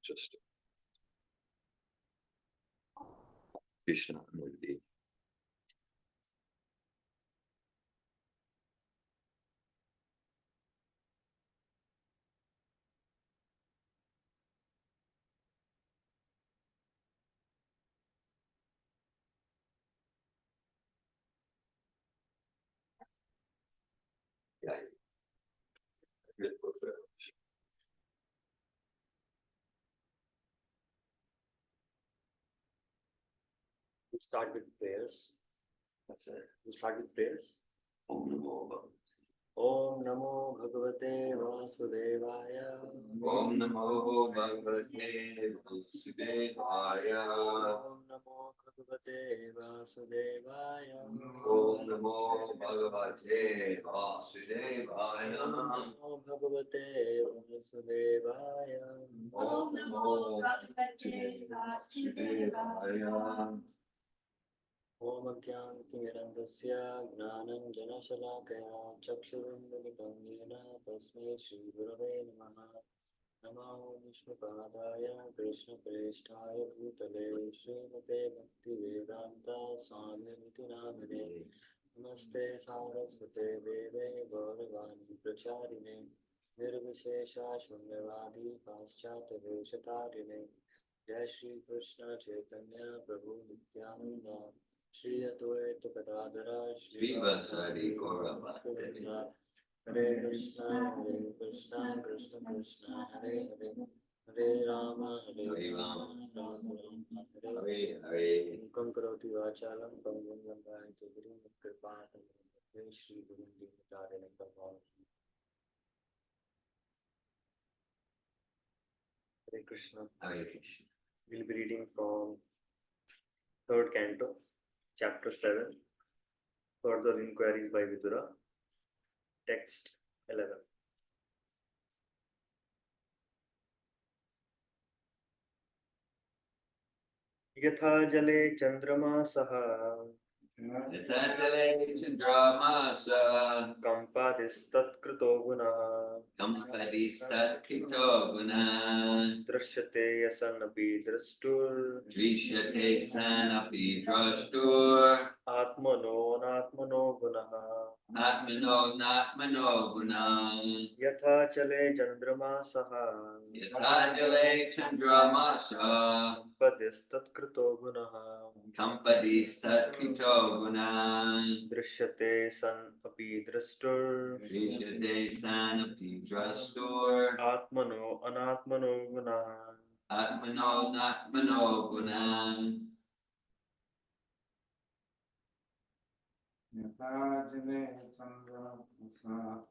Just Krishna Murti. Yeah. Good profile. We'll start with prayers. That's it. We'll start with prayers. Om Namo Bhagavate. Om Namo Bhagavate Vasudevaya. Om Namo Bhagavate Vasudevaya. Om Namo Bhagavate Vasudevaya. Om Namo Bhagavate Vasudevaya. Om Namo Bhagavate Vasudevaya. Om Namo Bhagavate Vasudevaya. Om Ajnanatimirandasya Gnananjanashalakaya Chakshurunmilitam Yena Tasmai Shri Gurave Namaha. Namo Vishnupadaya Krishna Preshthaya Bhutale Srimate Bhaktivedanta Swamiti Namine Namaste Saraswate Deve Gauravani Pracharine Nirvishesha Shunyavadi Paschata Veshatarine Jai Shri Krishna Chaitanya Prabhu Nityananda Shri Advaita Gadadhara Shri Vasari Gaurava. Hare Krishna, Krishna Krishna, Hare Hare, Hare Rama, Hare Rama, Rama Rama, Hare Hare. Mukam karoti vachalam, pangam gandhayate guru, kripatam, Shri Guru Dimutare Namaha. Hare Krishna. Hare Krishna. We'll be reading from third canto, chapter 7, Further Inquiries by Vidura, text 11. यथा जले चंद्रमासः Yatha jale chandramasa कंपादिस्तत्कृतो गुणः kampadistakito guna दृश्यते यसन्नपि द्रष्टुर् drishyate sanapi drashtur आत्मनोऽनात्मनो गुणः atmano natmano guna यथा चले चंद्रमासः yatha jale chandramasa कंपादिस्तत्कृतो गुणः kampadistakito guna दृश्यते सन् अपि द्रष्टुर् drishyate sanapi drashtur आत्मनो अनात्मनो गुणः atmano natmano guna Yatha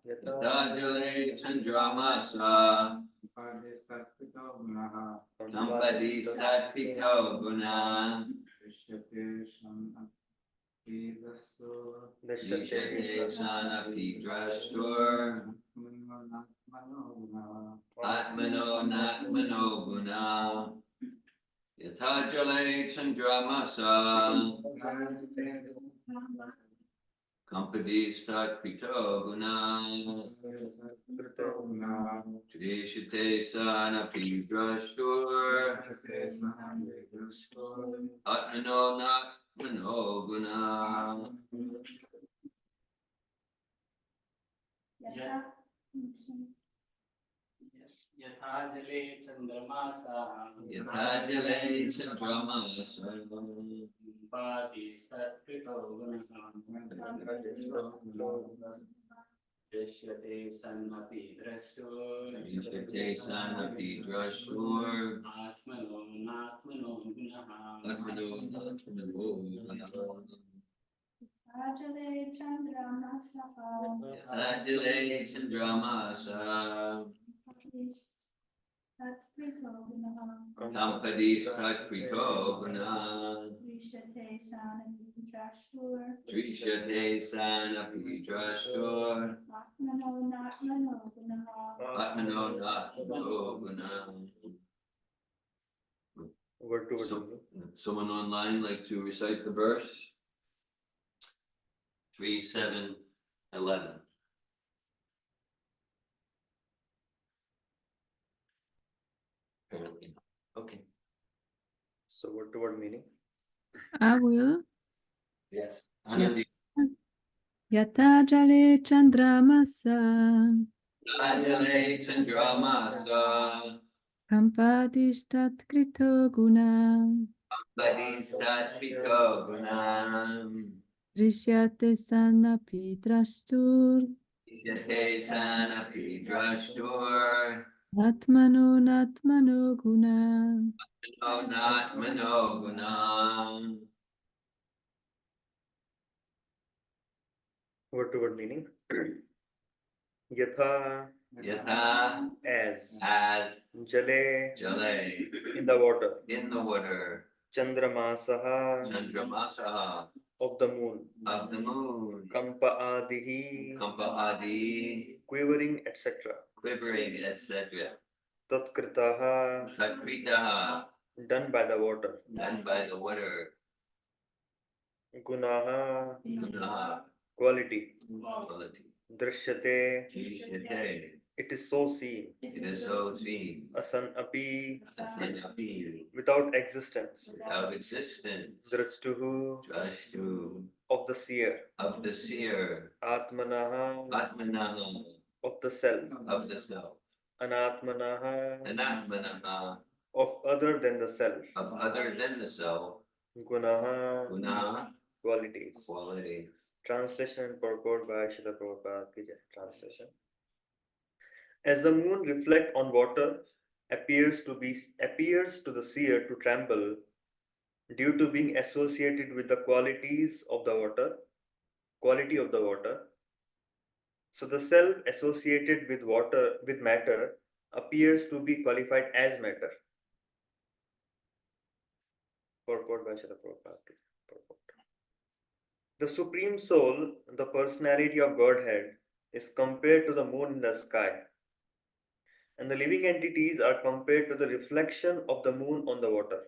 Yajale Chandramasa Padistakpito gunaha Kampadistakpito guna Shishyate Shanapi Dastur Dishate Sanapi Drashtur Atmano gunaha Atmano Natmano guna Yatajale Chandramasa Kampadistakpito guna Dishate Sanapi Drashtur Atmano Natmano guna यथा जले चंद्रमासा Yatajale Chandramasa पादिस्तत्कृतो गुणः दृश्यते सन्नपि द्रष्टुर् Dishate Sanapi Drashtur आत्मनो नात्मनो गुणः Atmano Natmano guna Ajale Chandramasa Yatajale Chandramasa Tattvito Gunaha Kampadistakpito guna Vishate Sanati Drashtur Drishate Sanapi Drashtur Atmano Natmano Gunaha Atmano Natmano guna Word to word. Someone online like to recite the verse? 3, 7, 11. Apparently not. So word meaning? I will. Yes. Anandi. Yata jale chandramasa Ajale Chandramasa. kampadishtat krito guna Badistat Pito Gunam. drishyate sanapi drashtur Yate Sanapi Drashtur. atmano natmano guna. No, not Manogunam. Word meaning? Yatha, Yatha, as jale, jale, in the water, in the water, chandramasaha, Chandramasa, of the moon, of the moon, kampa adihi, Kampa Adi, quivering, etc. quivering, etc. Tatkritaha, Takritaha, done by the water, done by the water, gunaha, Gunaha, quality, quality, drishyate, Jishate, it is so seen, it is so seen, asan api, Asanapi, without existence, without existence, drashtuhu, Drashtu, of the seer, of the seer, atmanaha, Atmanaha, of the self, of the self, anatmanaha, Anatmanaha, of other than the self, of other than the self, gunaha, Guna, qualities. quality. Translation and purport by Srila Prabhupada ki jai. Translation. As the moon reflect on water, appears to the seer to tremble due to being associated with the quality of the water. So the self associated with matter appears to be qualified as matter. Purport by Srila Prabhupada ki jai. Purport. The Supreme Soul, the personality of Godhead, is compared to the moon in the sky, and the living entities are compared to the reflection of the moon on the water.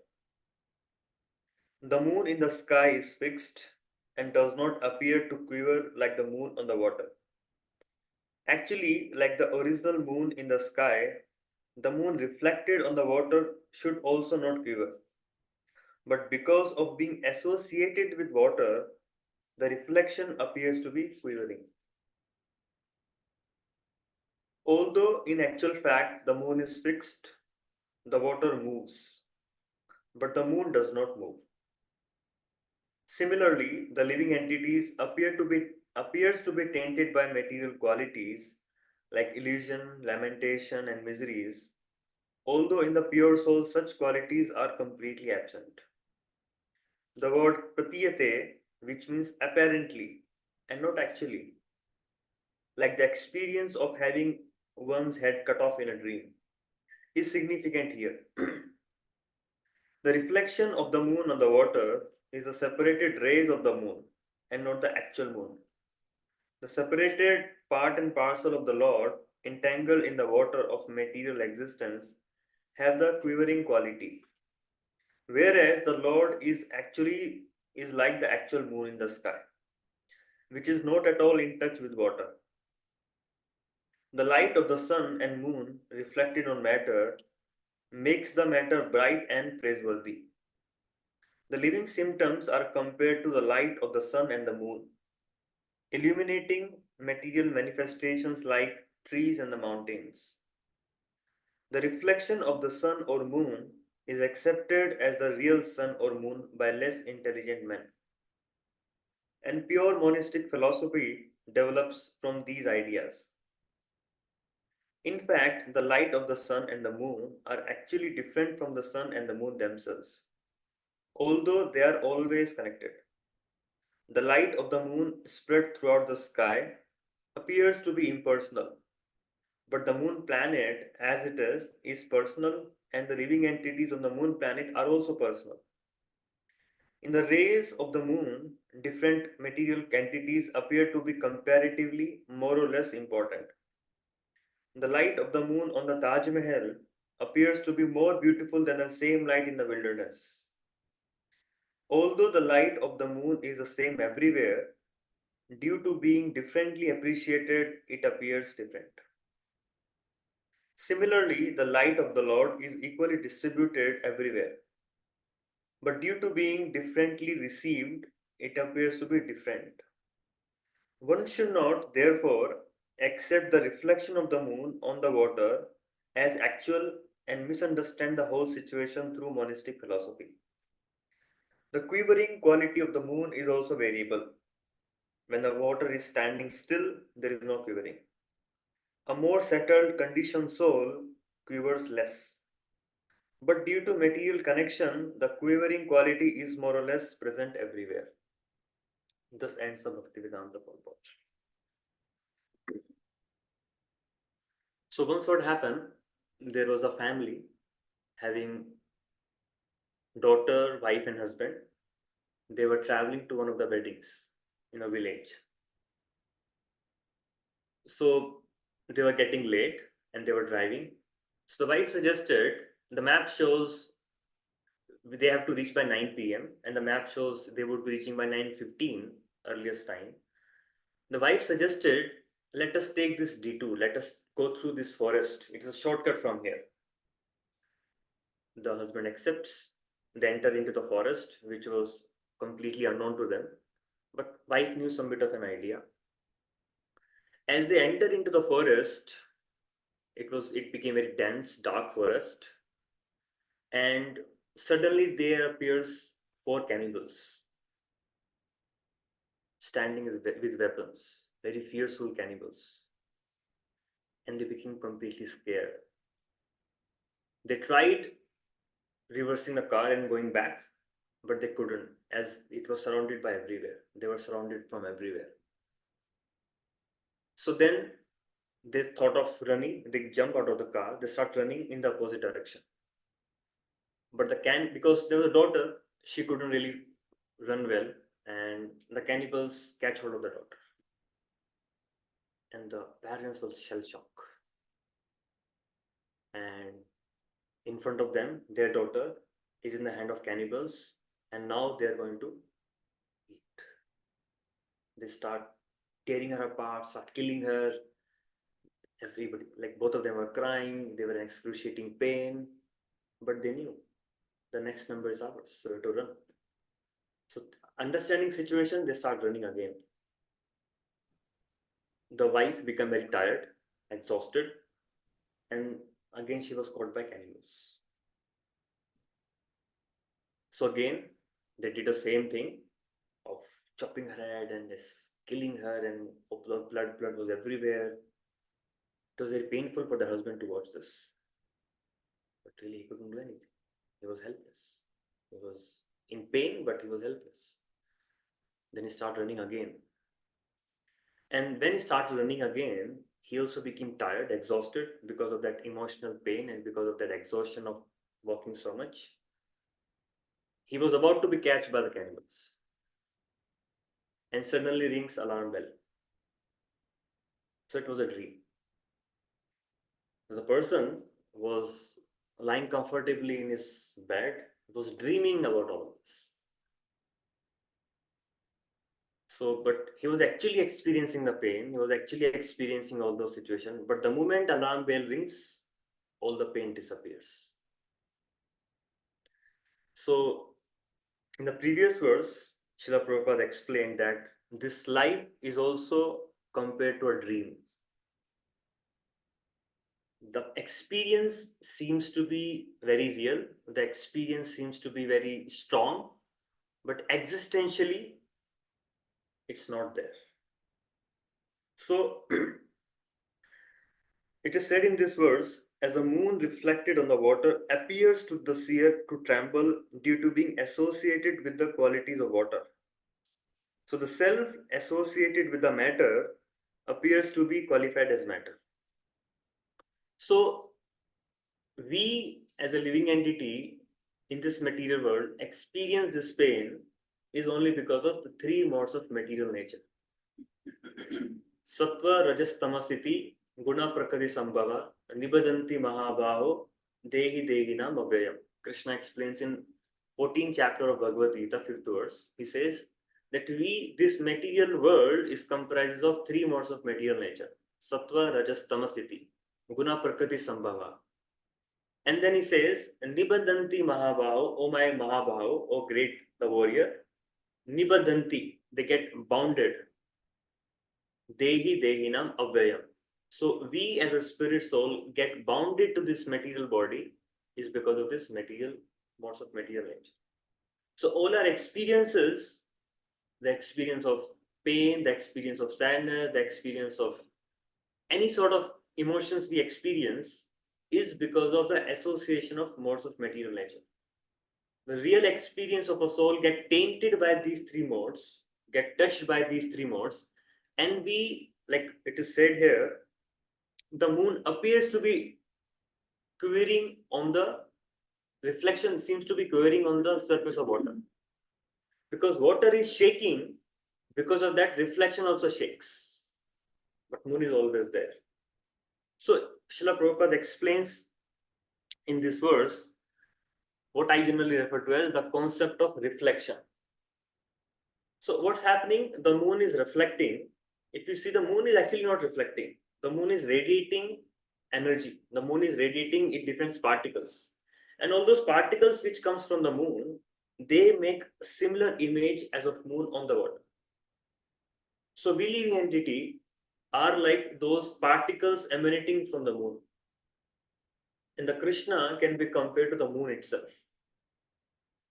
The moon in the sky is fixed and does not appear to quiver like the moon on the water. Actually, like the original moon in the sky, the moon reflected on the water should also not quiver. But because of being associated with water, the reflection appears to be quivering. Although in actual fact the moon is fixed, the water moves, but the moon does not move. Similarly, the living entities appears to be tainted by material qualities like illusion, lamentation, and miseries, although in the pure soul such qualities are completely absent. The word pratiyate, which means apparently and not actually, like the experience of having one's head cut off in a dream, is significant here. The reflection of the moon on the water is the separated rays of the moon and not the actual moon. The separated part and parcel of the Lord, entangled in the water of material existence, have the quivering quality, whereas the Lord is like the actual moon in the sky, which is not at all in touch with water. The light of the sun and moon reflected on matter makes the matter bright and praiseworthy. The living symptoms are compared to the light of the sun and the moon, illuminating material manifestations like trees and the mountains. The reflection of the sun or moon is accepted as the real sun or moon by less intelligent men. And pure monistic philosophy develops from these ideas. In fact, the light of the sun and the moon are actually different from the sun and the moon themselves, although they are always connected. The light of the moon spread throughout the sky appears to be impersonal, but the moon planet, as it is personal, and the living entities on the moon planet are also personal. In the rays of the moon, different material entities appear to be comparatively more or less important. The light of the moon on the Taj Mahal appears to be more beautiful than the same light in the wilderness. Although the light of the moon is the same everywhere, due to being differently appreciated, it appears different. Similarly, the light of the Lord is equally distributed everywhere. but due to being differently received, it appears to be different. One should not, therefore, accept the reflection of the moon on the water as actual and misunderstand the whole situation through monistic philosophy. The quivering quality of the moon is also variable. When the water is standing still, there is no quivering. A more settled, conditioned soul quivers less. But due to material connection, the quivering quality is more or less present everywhere. Thus ends the Bhaktivedanta purport. So once what happened, there was a family having daughter, wife and husband. They were traveling to one of the weddings in a village. So they were getting late and they were driving. So the wife suggested, the map shows they have to reach by 9 p.m. and the map shows they would be reaching by 9:15 earliest time. The wife suggested, let us take this detour, let us go through this forest. It's a shortcut from here. The husband accepts. They enter into the forest, which was completely unknown to them, but wife knew some bit of an idea. As they enter into the forest, it became very dense, dark forest, and suddenly there appears 4 cannibals standing with weapons, very fearsome cannibals, and they became completely scared. They tried reversing the car and going back, but they couldn't, as it was surrounded by everywhere. They were surrounded from everywhere. So then they thought of running. They jump out of the car. They start running in the opposite direction. But because there was a daughter, she couldn't really run well, and the cannibals catch hold of the daughter. And the parents were shell shocked. And in front of them, their daughter is in the hand of cannibals, and now they're going to eat. They start tearing her apart, start killing her. Everybody, like both of them were crying, they were in excruciating pain, but they knew the next number is ours, so we have to run. So understanding situation, they start running again. The wife became very tired, exhausted, and again she was caught by cannibals. So again, they did the same thing of chopping her head and just killing her, and blood was everywhere. It was very painful for the husband to watch this. But really he couldn't do anything. He was helpless. He was in pain, but he was helpless. Then he started running again. And when he started running again, he also became tired, exhausted because of that emotional pain and because of that exhaustion of walking so much. He was about to be catched by the cannibals. And suddenly rings alarm bell. So it was a dream. The person was lying comfortably in his bed, was dreaming about all this. So, but he was actually experiencing the pain, he was actually experiencing all those situations. But the moment alarm bell rings, all the pain disappears. So, in the previous verse, Srila Prabhupada explained that this life is also compared to a dream. The experience seems to be very real, the experience seems to be very strong, but existentially, it's not there. So, it is said in this verse, as the moon reflected on the water appears to the seer to tremble due to being associated with the qualities of water. So the self associated with the matter appears to be qualified as matter. So we as a living entity in this material world experience this pain is only because of the 3 modes of material nature. Sattva, Rajas, Tamasiti, Guna, Prakriti, Sambhava, Nibadanti, Mahabaho, Dehi, Dehinam, Abhyayam. Krishna explains in 14th chapter of Bhagavad Gita, 5th verse. He says that this material world is comprises of 3 modes of material nature. Sattva, Rajas, Tamasiti, Guna, Prakriti, Sambhava. And then he says, Nibadanti Mahabaho, O my Mahabaho, O great the warrior. Nibadanti, they get bounded. Dehi Dehinam Avyayam. So we as a spirit soul get bounded to this material body is because of this material modes of material nature. So all our experiences, the experience of pain, the experience of sadness, the experience of any sort of emotions we experience is because of the association of modes of material nature. The real experience of a soul get tainted by these three modes, get touched by these three modes, and we, like it is said here, the moon appears to be quivering on the reflection, seems to be quivering on the surface of water. Because water is shaking, because of that, reflection also shakes. But moon is always there. So Srila Prabhupada explains in this verse what I generally refer to as the concept of reflection. So what's happening? The moon is reflecting. If you see, the moon is actually not reflecting. The moon is radiating energy. The moon is radiating in different particles. And all those particles which comes from the moon, they make a similar image as of moon on the water. So we living entity are like those particles emanating from the moon. And the Krishna can be compared to the moon itself.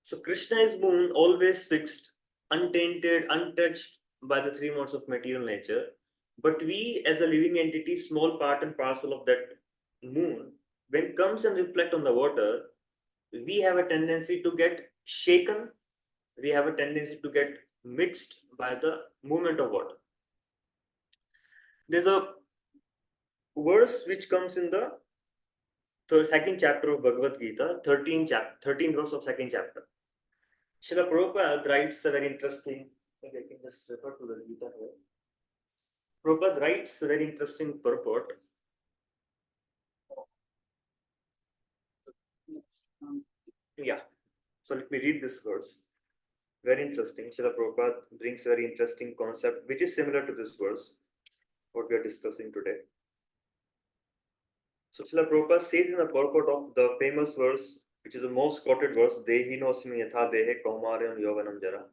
So Krishna is moon, always fixed, untainted, untouched by the three modes of material nature. But we as a living entity, small part and parcel of that moon, when comes and reflect on the water, we have a tendency to get shaken, we have a tendency to get mixed by the movement of water. There's a verse which comes in the second chapter of Bhagavad Gita, 13 verse of second chapter. Srila Prabhupada writes a very interesting, maybe I can just refer to the Gita here. Prabhupada writes a very interesting purport. Yeah, so let me read this verse. Very interesting. Srila Prabhupada brings a very interesting concept which is similar to this verse, what we are discussing today. So Srila Prabhupada says in the purport of the famous verse, which is the most quoted verse, Dehi no asmi yatha dehe kaumaryam yovanam jara.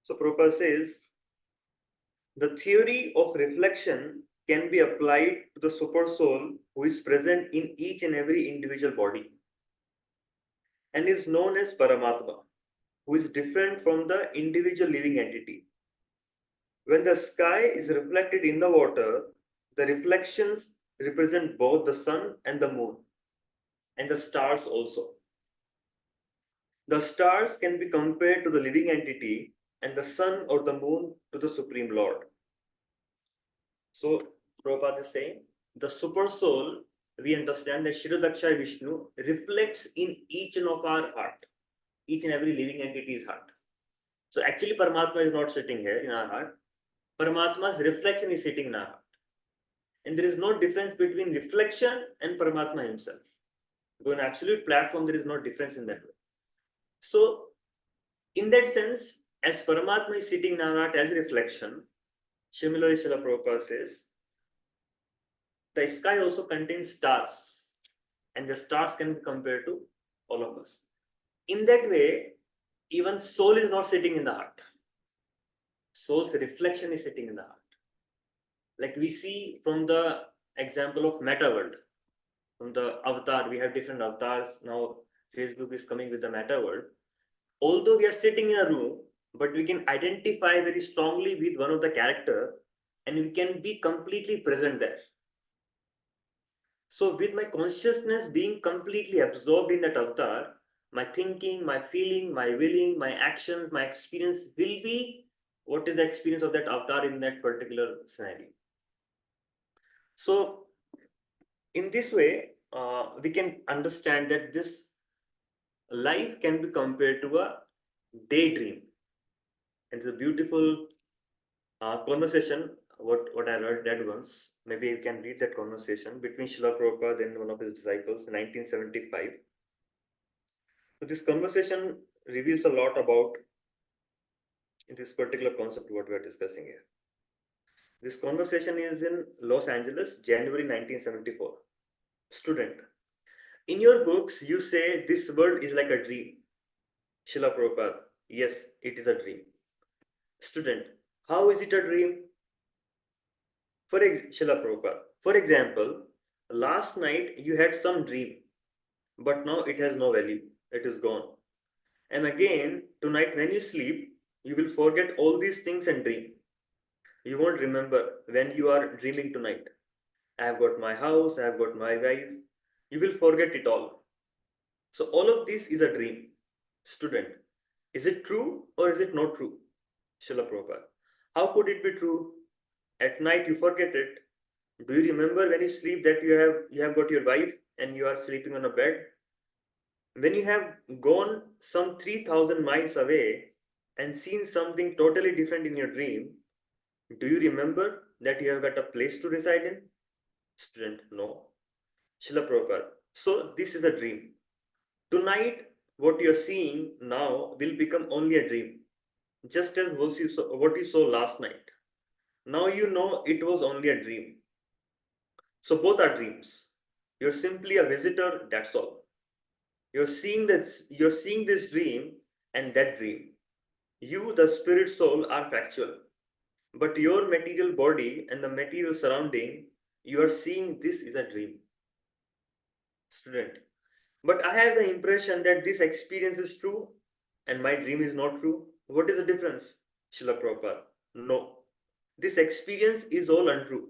So Prabhupada says, the theory of reflection can be applied to the super soul who is present in each and every individual body and is known as Paramatma, who is different from the individual living entity. When the sky is reflected in the water, the reflections represent both the sun and the moon and the stars also. The stars can be compared to the living entity and the sun or the moon to the Supreme Lord. So Prabhupada is saying, the super soul, we understand that Shiradaksha Vishnu reflects in each and of our heart, each and every living entity's heart. So actually Paramatma is not sitting here in our heart. Paramatma's reflection is sitting in our heart. And there is no difference between reflection and Paramatma himself. So in absolute platform, there is no difference in that way. So in that sense, as Paramatma is sitting in our heart as reflection, similarly Srila Prabhupada says, the sky also contains stars, and the stars can be compared to all of us. In that way, even soul is not sitting in the heart. Soul's reflection is sitting in the heart. Like we see from the example of meta world, from the avatar, we have different avatars. Now Facebook is coming with the meta world. Although we are sitting in a room, but we can identify very strongly with one of the character and we can be completely present there. So with my consciousness being completely absorbed in that avatar, my thinking, my feeling, my willing, my actions, my experience will be what is the experience of that avatar in that particular scenario. So in this way, we can understand that this life can be compared to a daydream. And it's a beautiful conversation, what I read once. Maybe you can read that conversation between Srila Prabhupada and one of his disciples in 1975. So this conversation reveals a lot about this particular concept what we are discussing here. This conversation is in Los Angeles, January 1974. Student. In your books, you say this world is like a dream. Srila Prabhupada, yes, it is a dream. Student, how is it a dream? Srila Prabhupada, for example, last night you had some dream, but now it has no value. It is gone. And again, tonight when you sleep, you will forget all these things and dream. You won't remember when you are dreaming tonight. I have got my house, I have got my wife. You will forget it all. So all of this is a dream. Student, is it true or is it not true? Srila Prabhupada, how could it be true? At night you forget it. Do you remember when you sleep that you have got your wife and you are sleeping on a bed? When you have gone some 3000 miles away and seen something totally different in your dream, do you remember that you have got a place to reside in? Student, no. Srila Prabhupada, so this is a dream. Tonight, what you are seeing now will become only a dream, just as what you saw last night. Now you know it was only a dream. So both are dreams. You're simply a visitor, that's all. You're seeing this dream and that dream. You, the spirit soul, are factual. But your material body and the material surrounding, you are seeing this is a dream. Student, but I have the impression that this experience is true and my dream is not true. What is the difference? Srila Prabhupada, no. This experience is all untrue.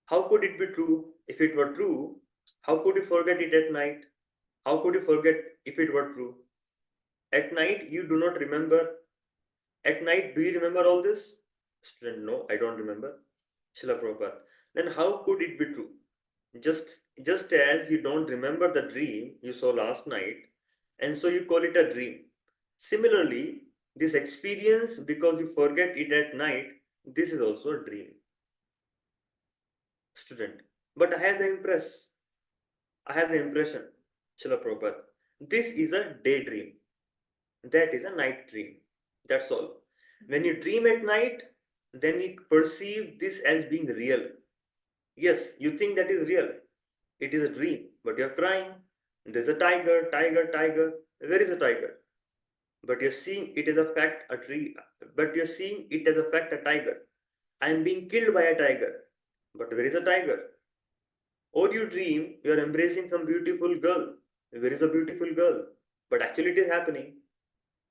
How could it be true? If it were true, how could you forget it at night? How could you forget if it were true? At night, you do not remember. At night, do you remember all this? Student, no, I don't remember. Srila Prabhupada, then how could it be true? Just as you don't remember the dream you saw last night, and so you call it a dream. Similarly, this experience, because you forget it at night, this is also a dream. Student, but I have the impression, Srila Prabhupada, this is a daydream. That is a night dream. That's all. When you dream at night, then you perceive this as being real. Yes, you think that is real. It is a dream, but you're crying. There's a tiger, tiger, tiger. Where is a tiger? But you're seeing it as a fact, a tree. But you're seeing it as a fact, a tiger. I am being killed by a tiger. But where is a tiger? Or you dream you're embracing some beautiful girl. Where is a beautiful girl? But actually it is happening.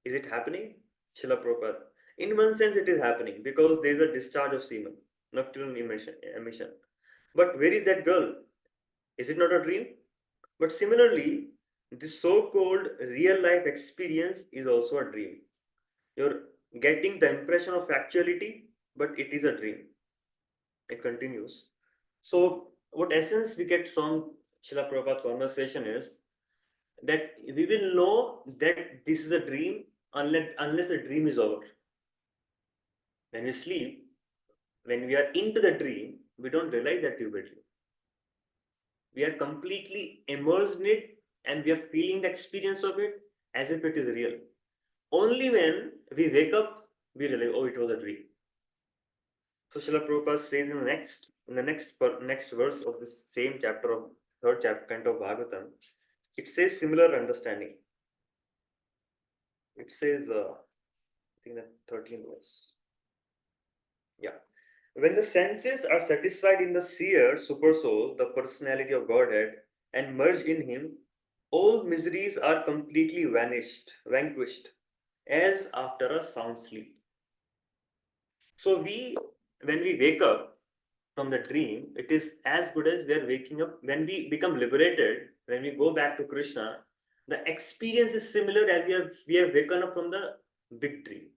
Is it happening? Srila Prabhupada. In one sense it is happening because there is a discharge of semen, nocturnal emission. But where is that girl? Is it not a dream? But similarly, the so-called real life experience is also a dream. You're getting the impression of actuality, but it is a dream. It continues. So, what essence we get from Srila Prabhupada conversation is that we will know that this is a dream unless the dream is over. When we sleep, when we are into the dream, we don't realize that we were dreaming. We are completely immersed in it and we are feeling the experience of it as if it is real. Only when we wake up, we realize, oh, it was a dream. So Srila Prabhupada says in the next verse of this same chapter of third chapter kind of Bhagavatam, it says similar understanding. It says, I think the 13th verse. Yeah. When the senses are satisfied in the seer, super soul, the personality of Godhead, and merge in him, all miseries are completely vanquished, as after a sound sleep. So when we wake up from the dream, it is as good as we are waking up. When we become liberated, when we go back to Krishna, the experience is similar as we have waken up from the big dream.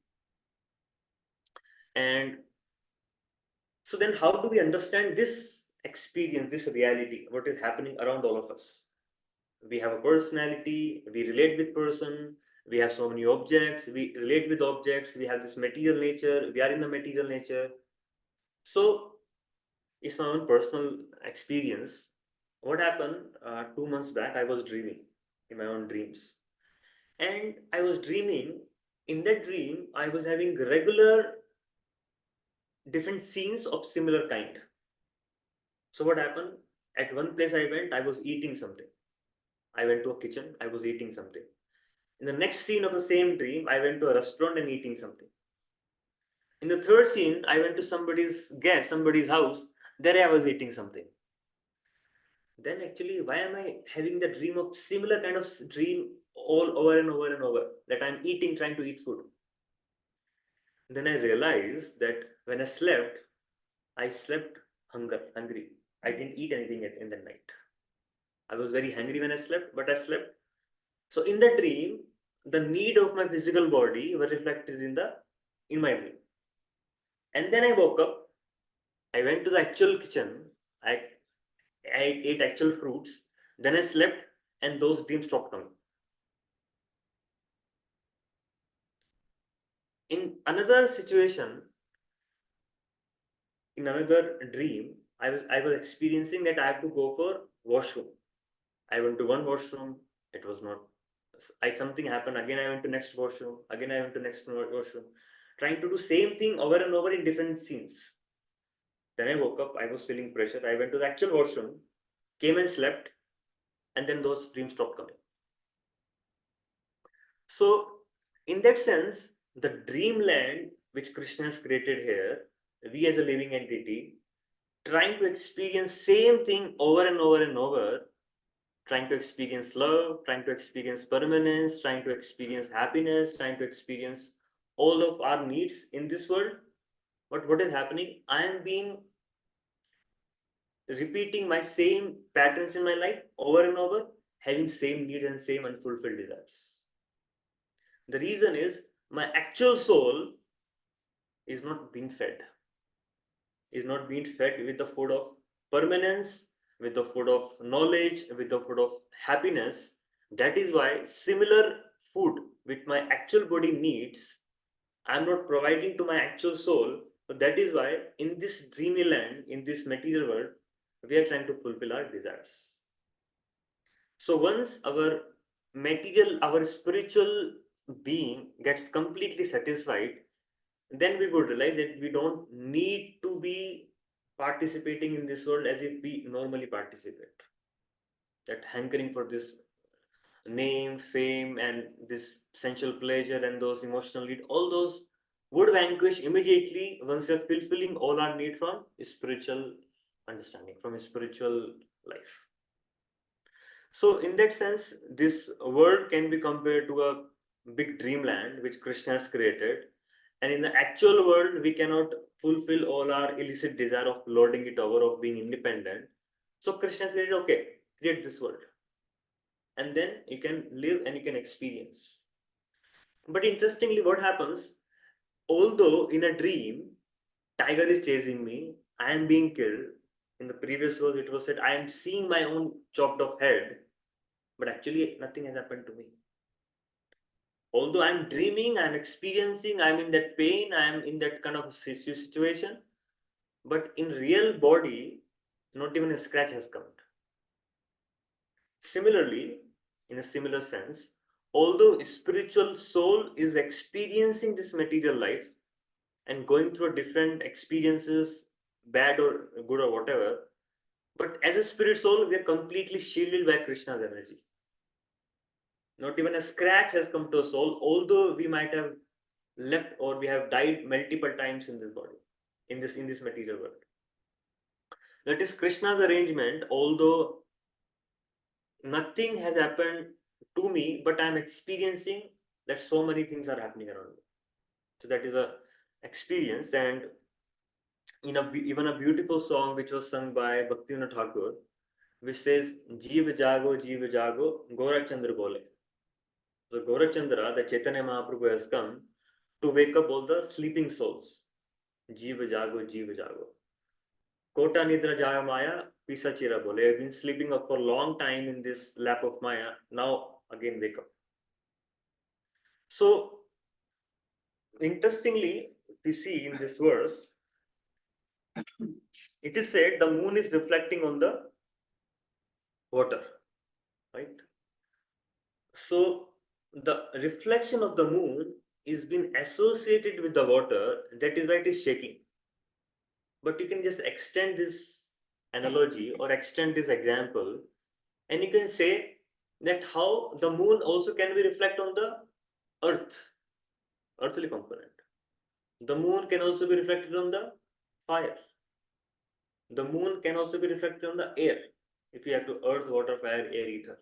And so then how do we understand this experience, this reality, what is happening around all of us? We have a personality, we relate with person, we have so many objects, we relate with objects, we have this material nature, we are in the material nature. So it's my own personal experience. What happened 2 months back, I was dreaming in my own dreams. And I was dreaming, in that dream, I was having regular different scenes of similar kind. So what happened? At one place I went, I was eating something. I went to a kitchen, I was eating something. In the next scene of the same dream, I went to a restaurant and eating something. In the third scene, I went to somebody's house, there I was eating something. Then actually, why am I having the dream of similar kind of dream all over and over and over, that I'm eating, trying to eat food? Then I realized that when I slept hungry. I didn't eat anything in the night. I was very hungry when I slept, but I slept. So in the dream, the need of my physical body were reflected in my dream. And then I woke up. I went to the actual kitchen. I I ate actual fruits. Then I slept, and those dreams stopped coming. In another situation, in another dream, I was experiencing that I have to go for washroom. I went to one washroom. It was not. Something happened again. I went to next washroom. Again I went to next washroom, trying to do same thing over and over in different scenes. Then I woke up. I was feeling pressure. I went to the actual washroom, came and slept, and then those dreams stopped coming. So, in that sense, the dreamland which Krishna has created here, we as a living entity, trying to experience same thing over and over and over, trying to experience love, trying to experience permanence, trying to experience happiness, trying to experience all of our needs in this world. But what is happening? I am being repeating my same patterns in my life over and over, having same needs and same unfulfilled desires. The reason is my actual soul is not being fed, is not being fed with the food of permanence, with the food of knowledge, with the food of happiness. That is why similar food with my actual body needs, I'm not providing to my actual soul. So that is why in this dreamy land, in this material world, we are trying to fulfill our desires. So once our spiritual being gets completely satisfied, then we would realize that we don't need to be participating in this world as if we normally participate. That hankering for this name, fame, and this sensual pleasure and those emotional need, all those would vanquish immediately once you're fulfilling all our need from spiritual understanding, from a spiritual life. So, in that sense, this world can be compared to a big dreamland which Krishna has created. And in the actual world, we cannot fulfill all our illicit desire of lording it over, of being independent. So, Krishna said, okay, create this world. And then you can live and you can experience. But interestingly, what happens? Although in a dream, tiger is chasing me, I am being killed. In the previous verse, it was said, I am seeing my own chopped off head, but actually nothing has happened to me. Although I'm dreaming, I'm experiencing, I'm in that pain, I'm in that kind of situation, but in real body, not even a scratch has come. Similarly, in a similar sense, although spiritual soul is experiencing this material life and going through different experiences, bad or good or whatever, but as a spirit soul, we are completely shielded by Krishna's energy. Not even a scratch has come to a soul, although we might have left or we have died multiple times in this body, in this material world. That is Krishna's arrangement, although nothing has happened to me, but I'm experiencing that so many things are happening around me. So that is a experience. And even a beautiful song which was sung by Bhaktivinoda Thakur, which says, Jeev Jago, Gorachandra Bole. So Gorachandra, the Chaitanya Mahaprabhu, has come to wake up all the sleeping souls. Jeev Jago. Kota Nidra Jaya Maya, Pisa Chira Bole. I've been sleeping up for a long time in this lap of Maya. Now again wake up. So interestingly, we see in this verse, it is said the moon is reflecting on the water, right? So the reflection of the moon is been associated with the water. That is why it is shaking. But you can just extend this analogy or extend this example, and you can say that how the moon also can be reflect on the earth, earthly component. The moon can also be reflected on the fire. The moon can also be reflected on the air. If you have to earth, water, fire, air, ether.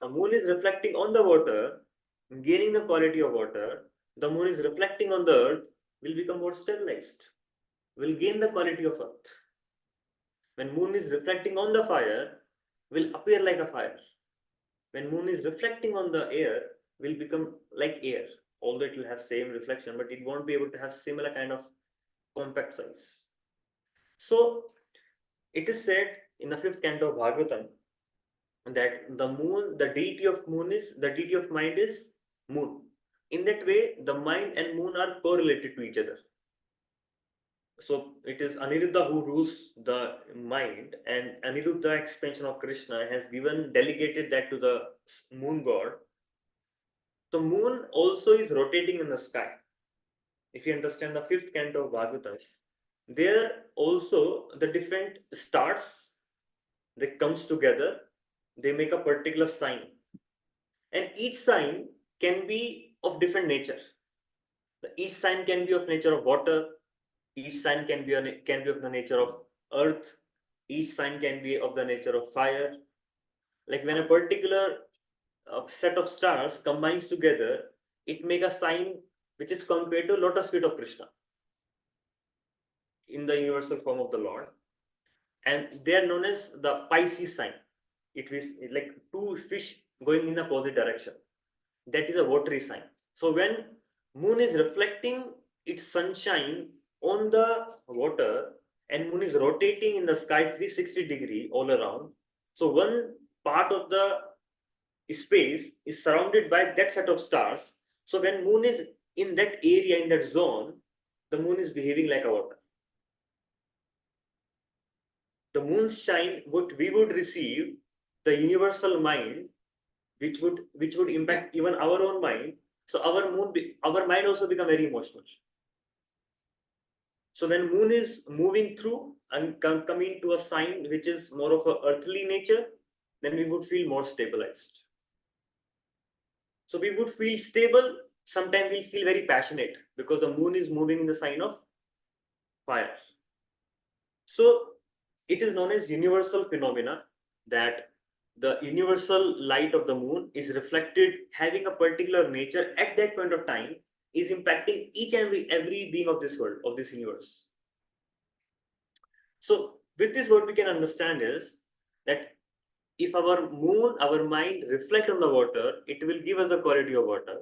The moon is reflecting on the water, gaining the quality of water. The moon is reflecting on the earth, will become more stabilized, will gain the quality of earth. When moon is reflecting on the fire, will appear like a fire. When moon is reflecting on the air, will become like air. Although it will have same reflection, but it won't be able to have similar kind of compact size. So it is said in the 5th canto of Bhagavatam that the moon, the deity of moon is, the deity of mind is moon. In that way, the mind and moon are correlated to each other. So it is Aniruddha who rules the mind, and Aniruddha expansion of Krishna has given, delegated that to the moon god. The moon also is rotating in the sky. If you understand the 5th canto of Bhagavatam, there also the different stars, they comes together, they make a particular sign, and each sign can be of different nature. Each sign can be of nature of water, each sign can be of the nature of earth, each sign can be of the nature of fire. Like when a particular set of stars combines together, it make a sign which is compared to lotus feet of Krishna in the universal form of the Lord, and they are known as the Pisces sign. It is like two fish going in the opposite direction. That is a watery sign. So when moon is reflecting its sunshine on the water, and moon is rotating in the sky 360-degree all around, so one part of the space is surrounded by that set of stars. So when moon is in that area, in that zone, the moon is behaving like a water. The moon's shine, what we would receive, the universal mind, which would impact even our own mind. So our mind also become very emotional. So when moon is moving through and coming to a sign which is more of a earthly nature, then we would feel more stabilized. So we would feel stable. Sometimes we'll feel very passionate because the moon is moving in the sign of fire. So it is known as universal phenomena, that the universal light of the moon is reflected, having a particular nature at that point of time, is impacting each and every being of this world, of this universe. So with this, what we can understand is that if our moon, our mind reflect on the water, it will give us the quality of water.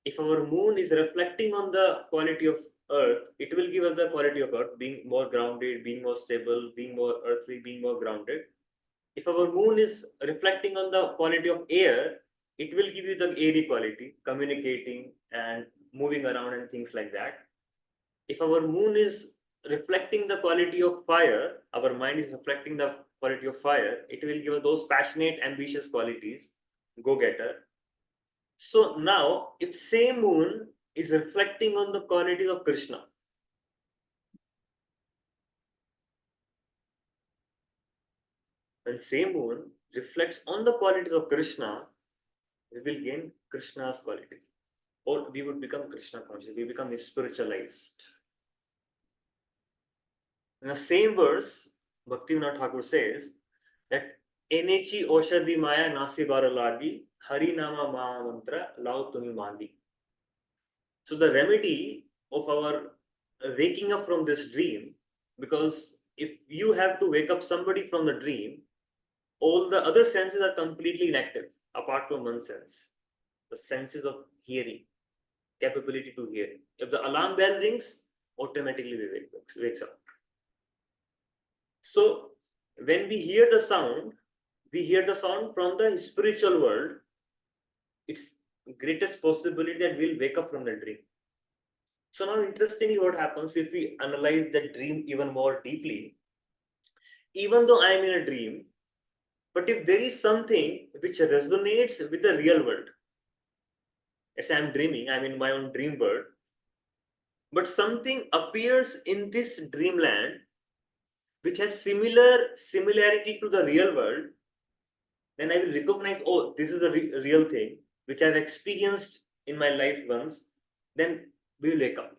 If our moon is reflecting on the quality of earth, it will give us the quality of earth, being more grounded, being more stable, being more earthly, being more grounded. If our moon is reflecting on the quality of air, it will give you the airy quality, communicating and moving around and things like that. If our moon is reflecting the quality of fire, our mind is reflecting the quality of fire, it will give us those passionate, ambitious qualities, go-getter. So now, if same moon is reflecting on the qualities of Krishna, when same moon reflects on the qualities of Krishna, we will gain Krishna's quality, or we would become Krishna conscious, we become spiritualized. In the same verse, Bhaktivinoda Thakur says that Enechi Oshadi Maya Nasi Baralagi Hari Nama Maha Mantra Lao Tumi Mandi. So the remedy of our waking up from this dream, because if you have to wake up somebody from the dream, all the other senses are completely inactive apart from one sense, the senses of hearing, capability to hear. If the alarm bell rings, automatically we wakes up. So when we hear the sound, we hear the sound from the spiritual world. It's greatest possibility that we'll wake up from the dream. So now interestingly, what happens if we analyze the dream even more deeply? Even though I am in a dream, but if there is something which resonates with the real world, as I'm dreaming, I'm in my own dream world, but something appears in this dreamland which has similarity to the real world, then I will recognize, oh, this is a real thing which I've experienced in my life once. Then we will wake up.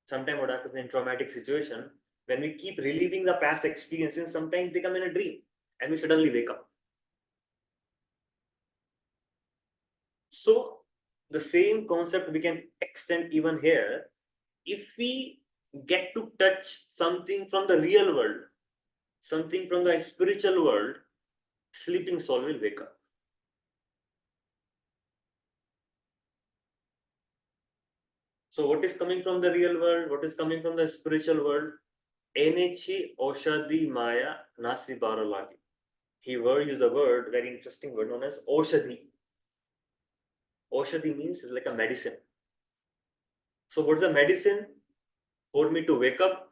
Sometimes what happens in traumatic situation, when we keep reliving the past experiences, sometimes they come in a dream and we suddenly wake up. So the same concept we can extend even here. If we get to touch something from the real world, something from the spiritual world, sleeping soul will wake up. So what is coming from the real world? What is coming from the spiritual world? Enechi Oshadi Maya Nasi Baralagi. He used a word, very interesting word known as Oshadi. Oshadi means it's like a medicine. So what's the medicine for me to wake up?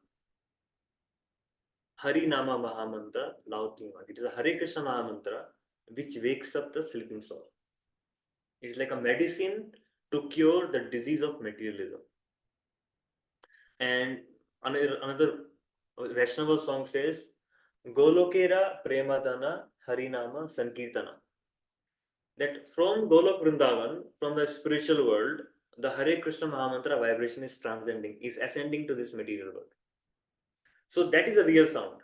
Hari Nama Mahamantra Lautima. It is a Hare Krishna Mahamantra which wakes up the sleeping soul. It's like a medicine to cure the disease of materialism. And another Vaishnava song says, Golokera Premadana Harinama Sankirtana. That from Golok Vrindavan, from the spiritual world, the Hare Krishna Mahamantra vibration is transcending, is ascending to this material world. So that is a real sound.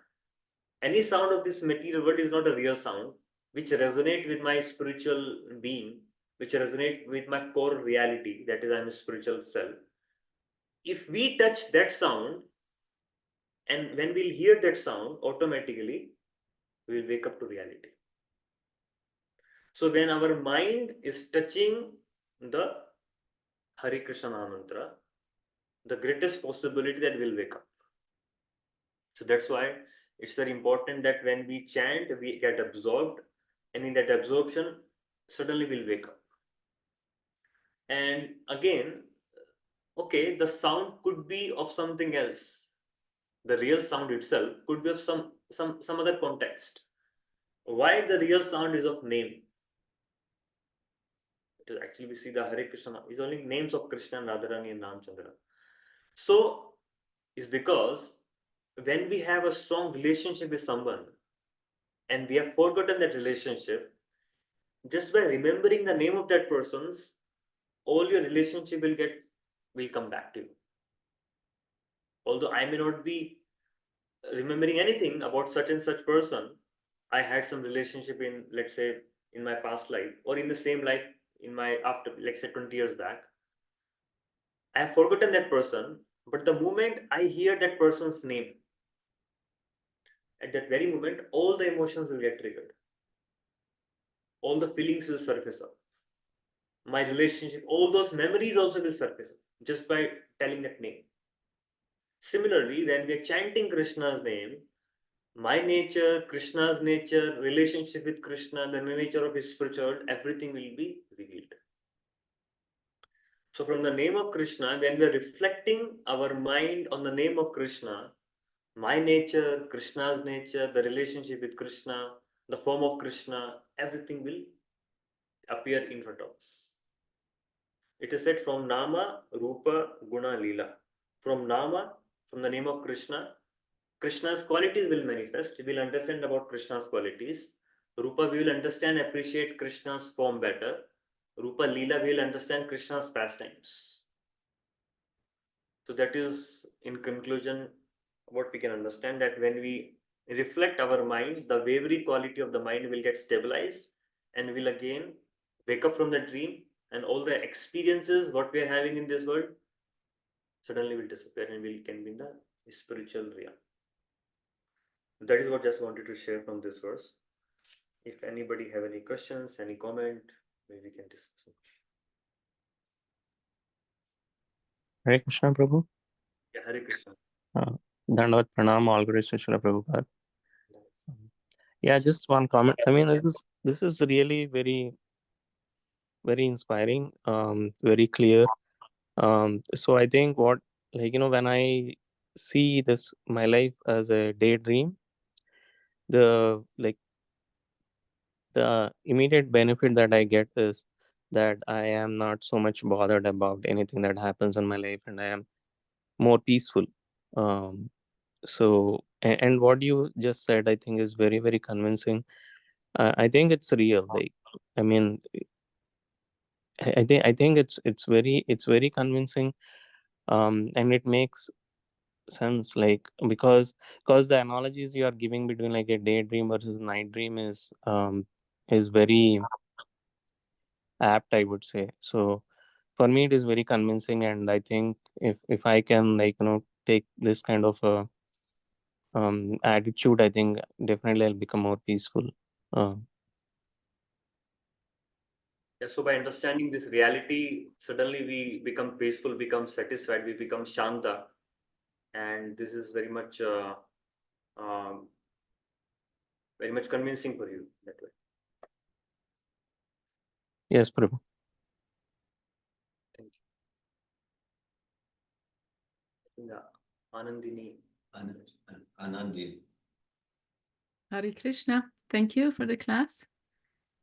Any sound of this material world is not a real sound, which resonate with my spiritual being, which resonate with my core reality, that is, I'm a spiritual self. If we touch that sound, and when we'll hear that sound, automatically we'll wake up to reality. So when our mind is touching the Hare Krishna Mahamantra, the greatest possibility that we'll wake up. So that's why it's very important that when we chant, we get absorbed, and in that absorption, suddenly we'll wake up. And again, okay, the sound could be of something else. The real sound itself could be of some other context. Why the real sound is of name? Actually, we see the Hare Krishna is only names of Krishna, Radharani, and Ramchandra. So, is because when we have a strong relationship with someone and we have forgotten that relationship, just by remembering the name of that person's, all your relationship will come back to you. Although I may not be remembering anything about such and such person, I had some relationship in, let's say, in my past life or in the same life in my after, let's say, 20 years back. I have forgotten that person, but the moment I hear that person's name, at that very moment, all the emotions will get triggered. All the feelings will surface up. My relationship, all those memories also will surface up just by telling that name. Similarly, when we are chanting Krishna's name, my nature, Krishna's nature, relationship with Krishna, the nature of his spiritual world, everything will be revealed. So from the name of Krishna, when we are reflecting our mind on the name of Krishna, my nature, Krishna's nature, the relationship with Krishna, the form of Krishna, everything will appear in front of us. It is said from Nama, Rupa, Guna, Leela. From Nama, from the name of Krishna, Krishna's qualities will manifest. We will understand about Krishna's qualities. Rupa, we will understand, appreciate Krishna's form better. Rupa, Leela, we will understand Krishna's pastimes. So that is, in conclusion, what we can understand, that when we reflect our minds, the wavery quality of the mind will get stabilized and will again wake up from the dream, and all the experiences what we are having in this world suddenly will disappear and we can be in the spiritual realm. That is what just wanted to share from this verse. If anybody have any questions, any comment, maybe we can discuss. Hare Krishna, Prabhu. Yeah, Hare Krishna. Dandavat Pranam, all glories to Srila Prabhupada. Yeah, just one comment. I mean, this is really very, very inspiring, very clear. So I think what, like, when I see this, my life as a daydream, the immediate benefit that I get is that I am not so much bothered about anything that happens in my life, and I am more peaceful. Um, so, and what you just said, I think, is very, very convincing. I think it's real. Like, I mean, I think it's very convincing, and it makes sense. Like, because the analogies you are giving between like a daydream versus night dream is very apt, I would say. So for me, it is very convincing, and I think if I can, like, take this kind of a attitude, I think definitely I'll become more peaceful. Uh, Yeah, so by understanding this reality, suddenly we become peaceful, become satisfied, we become shanta, and this is um, very much convincing for you that way. yes, Prabhu. Thank you. Yeah, Anandini. Anandi. Hare Krishna. Thank you for the class.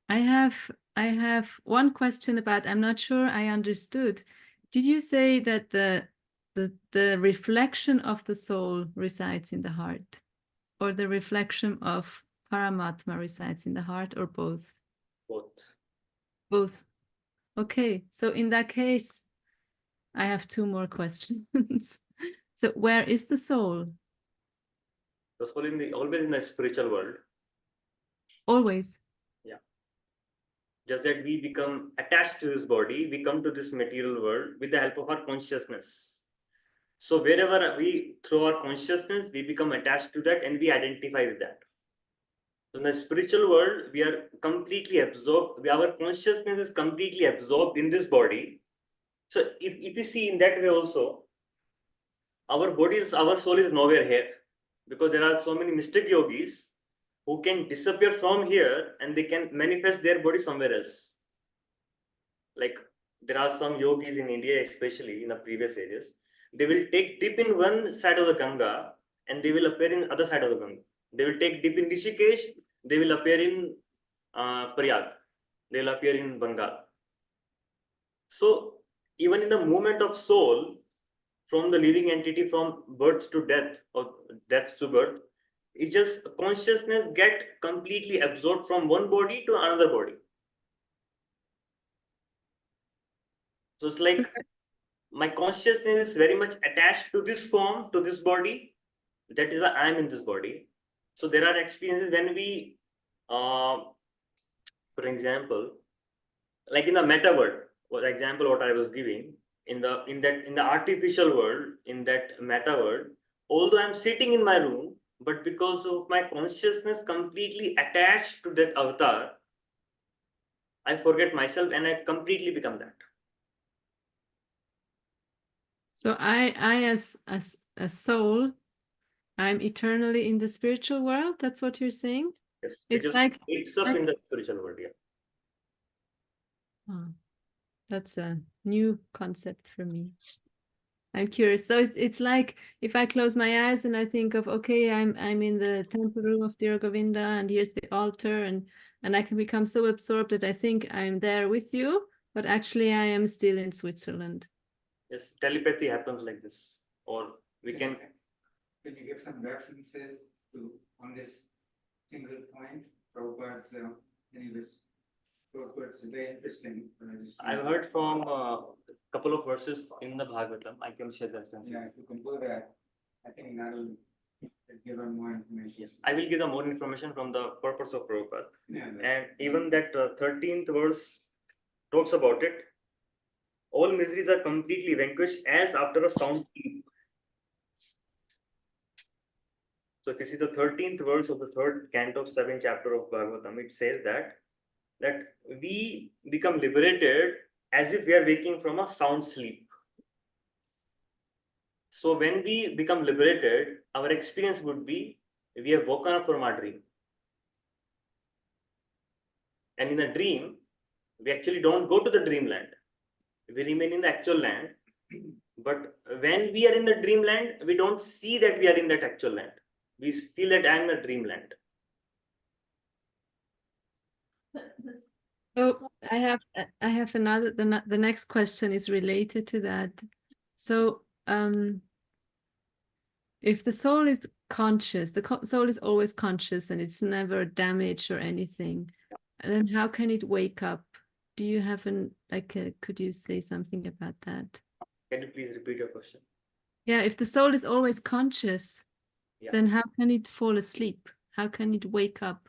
I have one question about, I'm not sure I understood. Did you say that the reflection of the soul resides in the heart, or the reflection of Paramatma resides in the heart, or both? Both. Both. Okay, so in that case, I have two more questions. So where is the soul? The soul always in the spiritual world. Always. Yeah. Just that we become attached to this body, we come to this material world with the help of our consciousness. So wherever we throw our consciousness, we become attached to that and we identify with that. So in the spiritual world, we are completely absorbed. Our consciousness is completely absorbed in this body. So if you see in that way also, our soul is nowhere here, because there are so many mystic yogis who can disappear from here and they can manifest their body somewhere else. Like, there are some yogis in India, especially in the previous ages, they will take dip in one side of the Ganga and they will appear in other side of the Ganga. They will take dip in Rishikesh, they will appear in Prayag, they will appear in Bengal. So even in the movement of soul, from the living entity from birth to death or death to birth, it's just consciousness get completely absorbed from one body to another body. So it's like my consciousness is very much attached to this form, to this body. That is why I'm in this body. So there are experiences when we, for example, like in the meta world, for example, what I was giving, in the artificial world, in that meta world, although I'm sitting in my room, but because of my consciousness completely attached to that avatar, I forget myself and I completely become that. So I as a soul, I'm eternally in the spiritual world. That's what you're saying? Yes, it It's just like, wakes up in the spiritual world. Yeah. oh, that's a new concept for me. I'm curious. So it's like if I close my eyes and I think of, okay, I'm in the temple room of Dear Govinda and here's the altar, and I can become so absorbed that I think I'm there with you, but actually I am still in Switzerland. Yes, telepathy happens like this, or we can. Can you give some references on this single point? Prabhupada's anyways, Prabhupada's very interesting. I've heard from a couple of verses in the Bhagavatam. I can share the reference. Yeah, if you can do that, I think that'll give her more information. Yes, I will give them more information from the purpose of Prabhupada. Yeah, And even that 13th verse talks about it. All miseries are completely vanquished as after a sound sleep. So if you see the 13th verse of the 3rd canto of 7th chapter of Bhagavatam, it says that we become liberated as if we are waking from a sound sleep. So when we become liberated, our experience would be we have woken up from our dream. And in the dream, we actually don't go to the dreamland. We remain in the actual land. But when we are in the dreamland, we don't see that we are in that actual land. We feel that I am in a dreamland. So I have another, the next question is related to that. So if the soul is conscious, the soul is always conscious and it's never damaged or anything, then how can it wake up? Do you have could you say something about that? Can you please repeat your question? Yeah, if the soul is always conscious, Yeah. then how can it fall asleep? How can it wake up?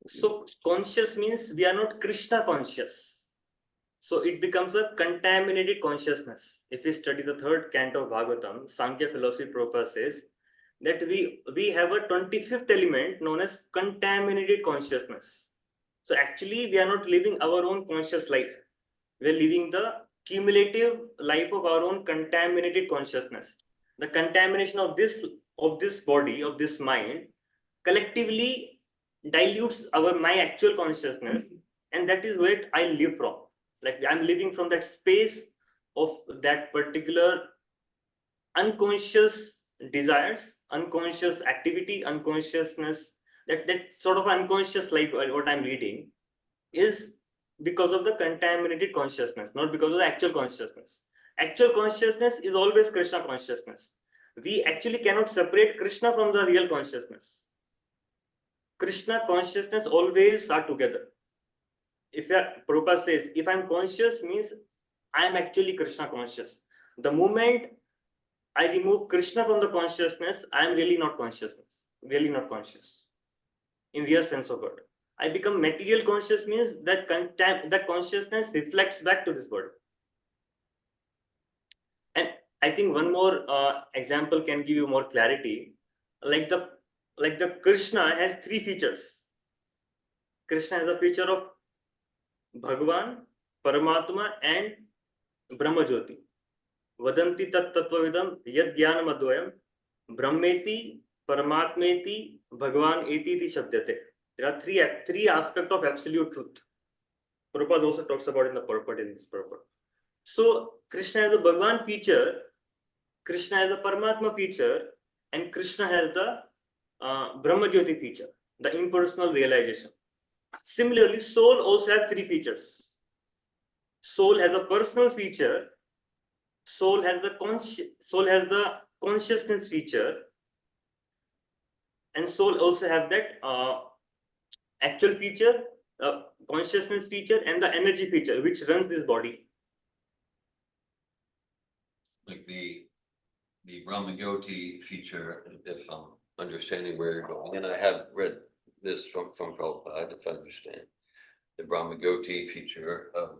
So conscious means we are not Krishna conscious. So it becomes a contaminated consciousness. If we study the third canto of Bhagavatam, Sankhya philosophy Prabhupada says that we have a 25th element known as contaminated consciousness. So actually we are not living our own conscious life. We are living the cumulative life of our own contaminated consciousness. The contamination of this body, of this mind, collectively dilutes my actual consciousness, and that is where I live from. Like I'm living from that space of that particular unconscious desires, unconscious activity, unconsciousness, that sort of unconscious life what I'm leading is because of the contaminated consciousness, not because of the actual consciousness. Actual consciousness is always Krishna consciousness. We actually cannot separate Krishna from the real consciousness. Krishna consciousness always are together. If Prabhupada says, if I'm conscious means I'm actually Krishna conscious. The moment I remove Krishna from the consciousness, I'm really not consciousness, really not conscious in real sense of word. I become material conscious means that that consciousness reflects back to this world. And I think one more example can give you more clarity. Like the Krishna has three features. Krishna has a feature of Bhagavan, Paramatma, and Brahmajyoti. Vadanti tat tattvavidam yad jnanam advayam Brahmeti, Paramatmeti, Bhagavan eti iti shabdyate. There are three aspects of absolute truth. Prabhupada also talks about in the purport in this purport. So Krishna has a Bhagavan feature, Krishna has a Paramatma feature, and Krishna has the Brahmajyoti feature, the impersonal realization. Similarly, soul also has three features. Soul has a personal feature, soul has the consciousness feature, and soul also have that actual feature, consciousness feature, and the energy feature which runs this body. Like the Brahmagoti feature, if I'm understanding where you're going, and I have read this from Prabhupada, if I understand. The Brahmagoti feature of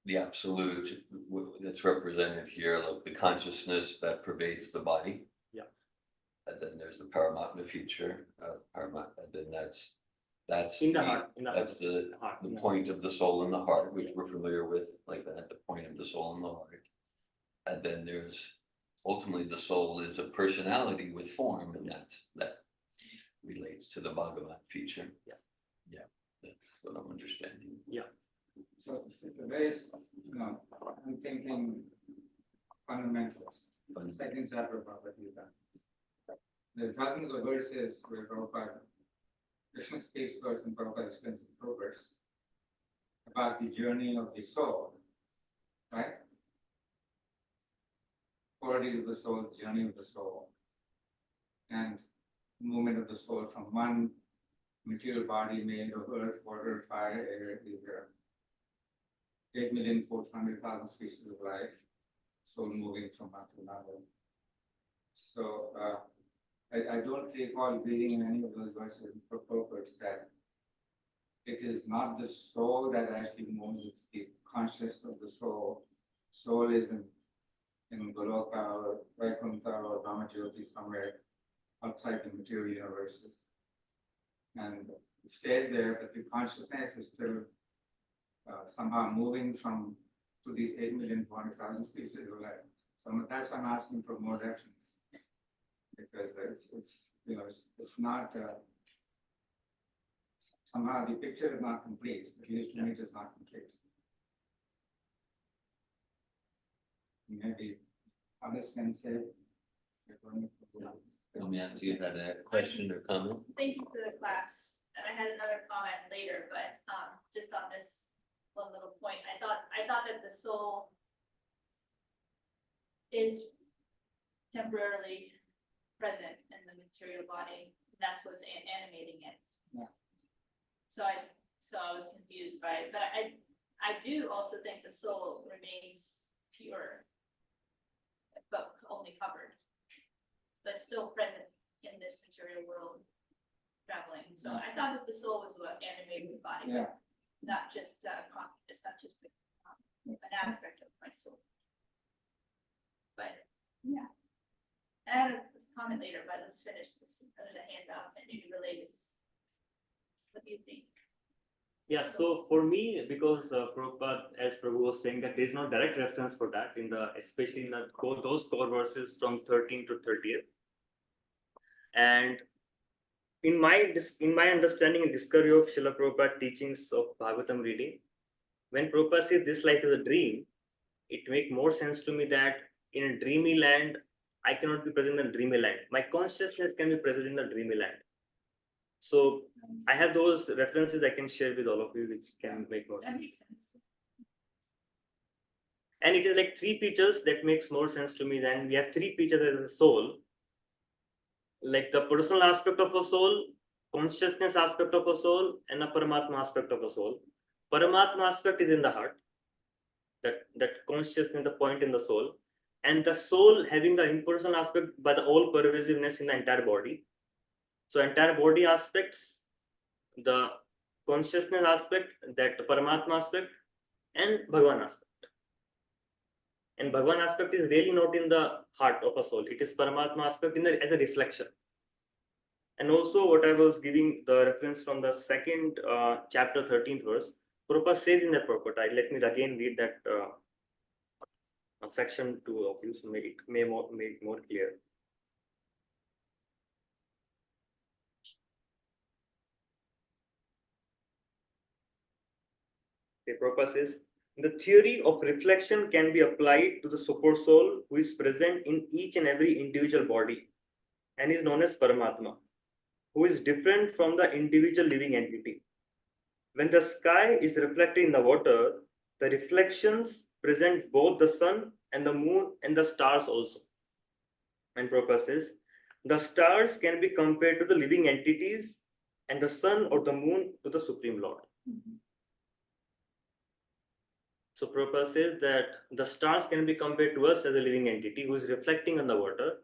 the absolute that's represented here, like the consciousness that pervades the body. Yeah. And then there's the Paramatma feature, Paramatma, and then that's In the heart. that's the point of the soul in the heart, which we're familiar with, like that, the point of the soul in the heart. And then there's ultimately the soul is a personality with form, and that relates to the Bhagavan feature. Yeah. Yeah, that's what I'm understanding. Yeah. So the race, I'm thinking fundamentals. Second chapter of Bhagavad Gita. There's dozens of verses where Prabhupada, Krishna speaks first and Prabhupada explains the progress about the journey of the soul, right? Qualities of the soul, journey of the soul, and movement of the soul from one material body made of earth, water, fire, air, ether. 8,400,000 species of life, soul moving from one to another. So I don't recall reading in any of those verses for purpose that it is not the soul that actually moves, it's the consciousness of the soul. Soul is in Goloka or Vaikuntha or Brahmajyoti somewhere outside the material universes. And it stays there, but the consciousness is still somehow moving to these 8,400,000 species of life. So that's why I'm asking for more reference, because it's not somehow the picture is not complete. At least to me, it is not complete. Maybe others can say. Damayanti, you had a question or comment? Thank you for the class. And I had another comment later, but just on this one little point, I thought that the soul is temporarily present in the material body. And that's what's animating it. Yeah. So I was confused by it, but I do also think the soul remains pure, but only covered, but still present in this material world, traveling. So I thought that the soul was what animated the body, Yeah. not just it's not just an aspect of my soul. But yeah, I had a comment later, but let's finish this. There's a handout that maybe related. What do you think? Yeah, so for me, because Prabhupada, as Prabhu was saying, that there is no direct reference for that in the, especially in the those core verses from 13 to 30th. And in my understanding and discovery of Srila Prabhupada teachings of Bhagavatam reading, when Prabhupada says this life is a dream, it makes more sense to me that in a dreamy land, I cannot be present in a dreamy land. My consciousness can be present in the dreamy land. So I have those references I can share with all of you, which can make more That sense. makes sense. And it is like three features that makes more sense to me. Then we have three features as a soul, like the personal aspect of a soul, consciousness aspect of a soul, and a Paramatma aspect of a soul. Paramatma aspect is in the heart, that consciousness, the point in the soul, and the soul having the impersonal aspect by the all pervasiveness in the entire body. So entire body aspects, the consciousness aspect, that Paramatma aspect, and Bhagavan aspect. And Bhagavan aspect is really not in the heart of a soul. It is Paramatma aspect in the, as a reflection. And also what I was giving the reference from the second chapter 13th verse, Prabhupada says in the purport, let me again read that section 2 of you, so make it more clear. Okay, Prabhupada says, the theory of reflection can be applied to the super soul who is present in each and every individual body and is known as Paramatma, who is different from the individual living entity. When the sky is reflected in the water, the reflections present both the sun and the moon and the stars also. And Prabhupada says, the stars can be compared to the living entities and the sun or the moon to the Supreme Lord. So Prabhupada says that the stars can be compared to us as a living entity who is reflecting on the water,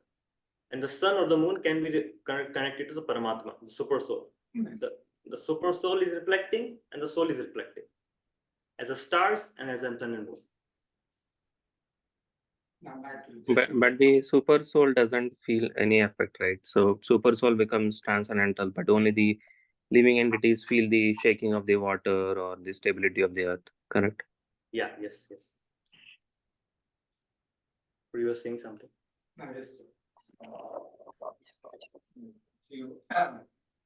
and the sun or the moon can be connected to the Paramatma, the super soul. The super soul is reflecting and the soul is reflecting as a stars and as a sun and moon. But the super soul doesn't feel any effect, right? So super soul becomes transcendental, but only the living entities feel the shaking of the water or the stability of the earth, correct? Yeah, yes. You were saying something? No, just you,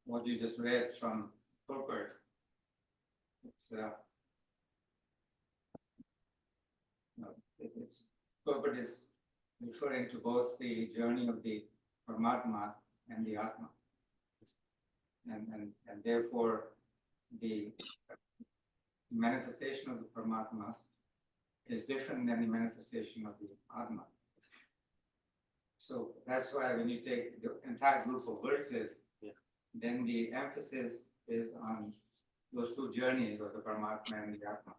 what you just read from Gopal, it's Gopal is referring to both the journey of the Paramatma and the Atma. And therefore the manifestation of the Paramatma is different than the manifestation of the Atma. So that's why when you take the entire group of verses, then the emphasis is on those two journeys of the Paramatma and the Atma,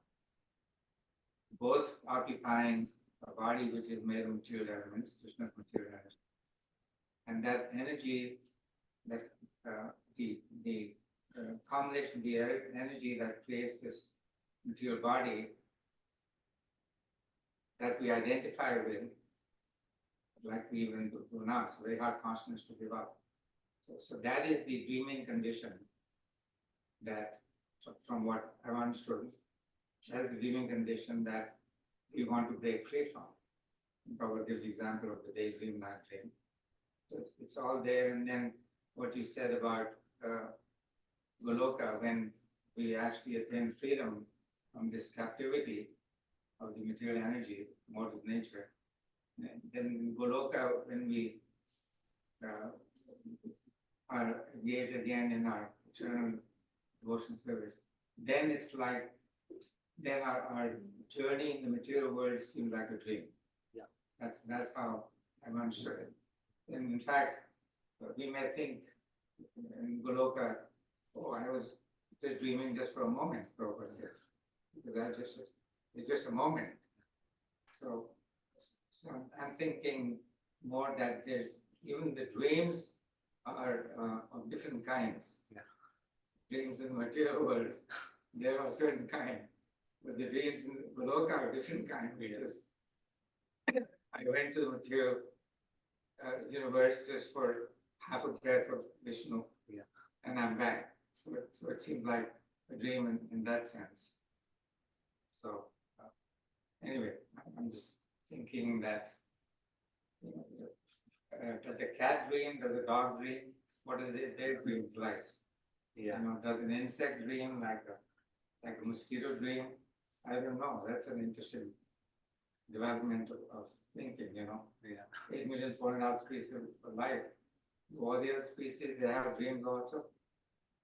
both occupying a body which is made of material elements, Krishna's material elements, and that energy, that the combination, the energy that creates this material body that we identify with, like we even do now, it's a very hard consciousness to give up. So that is the dreaming condition that, from what I've understood, that is the dreaming condition that we want to break free from. Prabhupada gives the example of the daydream, night dream. So it's all there. And then what you said about Goloka, when we actually attain freedom from this captivity of the material energy, modes of nature, and then Goloka, when we are engaged again in our eternal devotion service, then it's like, then our journey in the material world seems like a dream. Yeah. That's how I'm unsure. And in fact, we may think in Goloka, oh, I was just dreaming just for a moment, Prabhupada says. Because it's just a moment. So I'm thinking more that there's, even the dreams are of different kinds. Yeah. Dreams in the material world, there are certain kind, but the dreams in Goloka are different kind, because I went to the material universe just for half a breath of Vishnu, and I'm back. So it seemed like a dream in that sense. So anyway, I'm just thinking that, does a cat dream? Does a dog dream? What are their dreams like? Yeah. Does an insect dream like a mosquito dream? I don't know. That's an interesting development of thinking. Yeah. 8,400,000 species of life. All the other species, they have dreams also.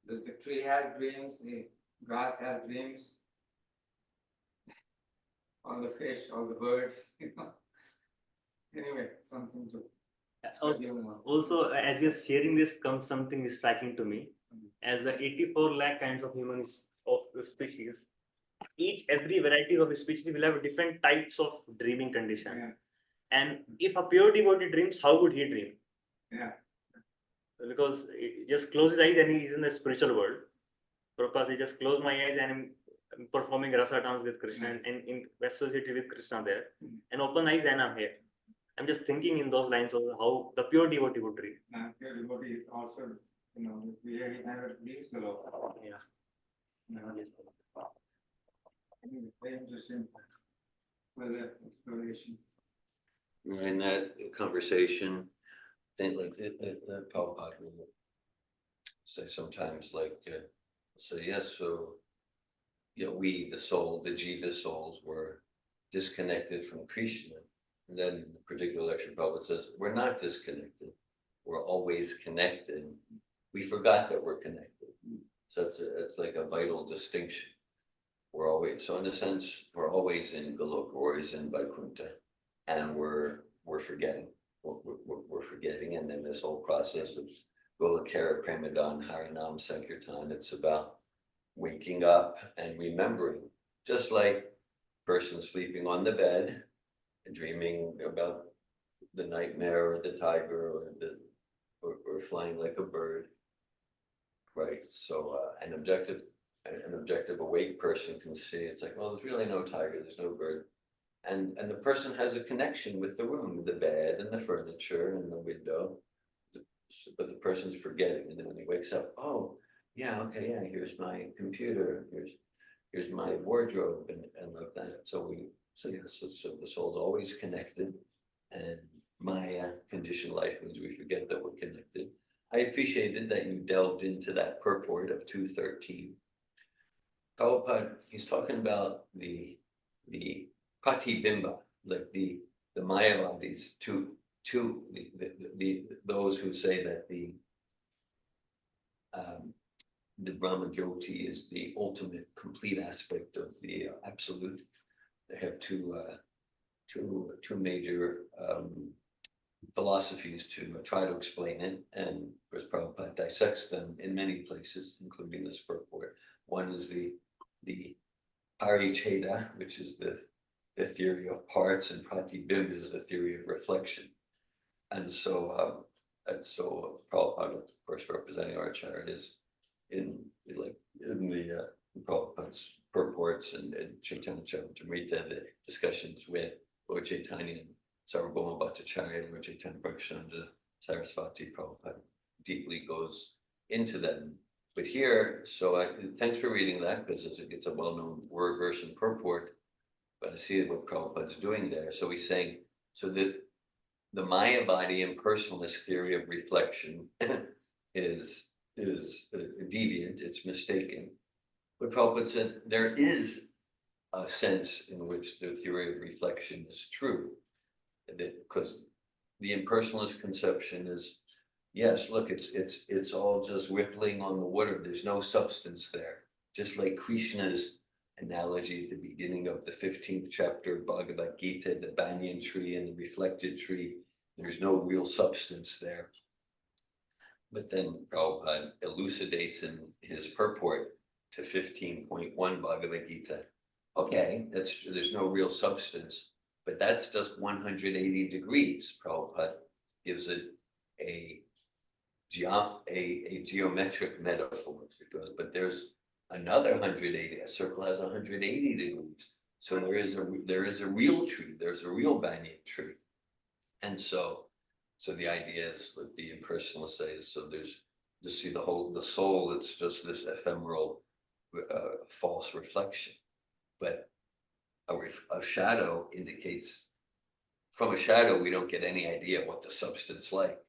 Does the tree have dreams? The grass has dreams. All the fish, all the birds. Anyway, something to study more. Also, as you're sharing this, comes something striking to me. As the 84 lakh kinds of humans of species, every variety of species will have different types of dreaming condition. Yeah. And if a pure devotee dreams, how would he dream? Yeah. Because he just close his eyes and he's in the spiritual world. Prabhupada, he just close my eyes and I'm performing rasa dance with Krishna and in associated with Krishna there, and open eyes and I'm here. I'm just thinking in those lines of how the pure devotee would dream. Pure devotee also, we never leaves the law. Yeah. Very interesting further exploration. In that conversation, think like Prabhupada will say sometimes say yes, so we, the soul, the jiva souls, were disconnected from Krishna. And then in the particular lecture, Prabhupada says, we're not disconnected, we're always connected. We forgot that we're connected. So it's like a vital distinction. We're always, so in a sense, we're always in Goloka, we're always in Vaikuntha, and we're forgetting. We're forgetting, and then this whole process of Golakara, Premadan, Harinam, Sankirtan, it's about waking up and remembering, just like person sleeping on the bed and dreaming about the nightmare or the tiger or flying like a bird, right? So an objective awake person can see, it's like, well, there's really no tiger, there's no bird. And the person has a connection with the room, the bed and the furniture and the window, but the person's forgetting. And then when he wakes up, oh yeah, okay, yeah, here's my computer, here's my wardrobe and like that. So the soul's always connected, and Maya, conditioned life, means we forget that we're connected. I appreciated that you delved into that purport of 213. Prabhupada, he's talking about the pratibimba, like the Mayavadis, those who say that the Brahma Jyoti is the ultimate complete aspect of the absolute. They have two major philosophies to try to explain it, and of course Prabhupada dissects them in many places, including this purport. One is the Paricheda, which is the theory of parts, and Pratibimba is the theory of reflection. And so Prabhupada, of course, representing our Acharya, is in the Prabhupada's purports and Chaitanya Charitamrita, the discussions with Lord Chaitanya and Sarvabhauma Bhattacharya, Lord Chaitanya Bhaktisiddhanta Sarasvati, Prabhupada deeply goes into them. But here, thanks for reading that, because it's a well-known word, verse, and purport. But I see what Prabhupada's doing there. So he's saying, so that the Mayavadi impersonalist theory of reflection is deviant, it's mistaken. But Prabhupada said there is a sense in which the theory of reflection is true, because the impersonalist conception is, yes, look, it's all just rippling on the water. There's no substance there. Just like Krishna's analogy at the beginning of the 15th chapter of Bhagavad Gita, the banyan tree and the reflected tree. There's no real substance there. But then Prabhupada elucidates in his purport to 15.1 Bhagavad Gita. Okay, there's no real substance, but that's just 180 degrees. Prabhupada gives it a geometric metaphor. But there's another 180. A circle has 180 degrees. So there is a real tree. There's a real banyan tree. And so the idea is what the impersonalists say is, so there's to see the soul, it's just this ephemeral false reflection. But a shadow indicates, from a shadow we don't get any idea what the substance is like,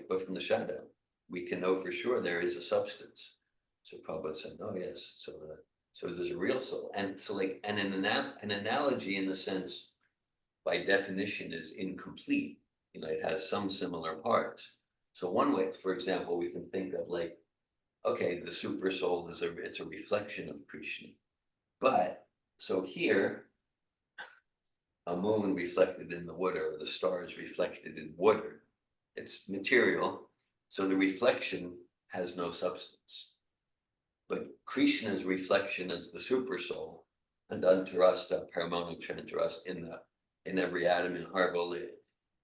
but from the shadow we can know for sure there is a substance. So Prabhupada said, oh yes, so there's a real soul. And so like an analogy in the sense, by definition, is incomplete. It has some similar parts. So one way, for example, we can think of like, okay, the super soul it's a reflection of Krishna. But so here, a moon reflected in the water, or the stars reflected in water, it's material. So the reflection has no substance. But Krishna's reflection is the super soul, and antarasta paramonu chantarasta in every atom in Harvoli.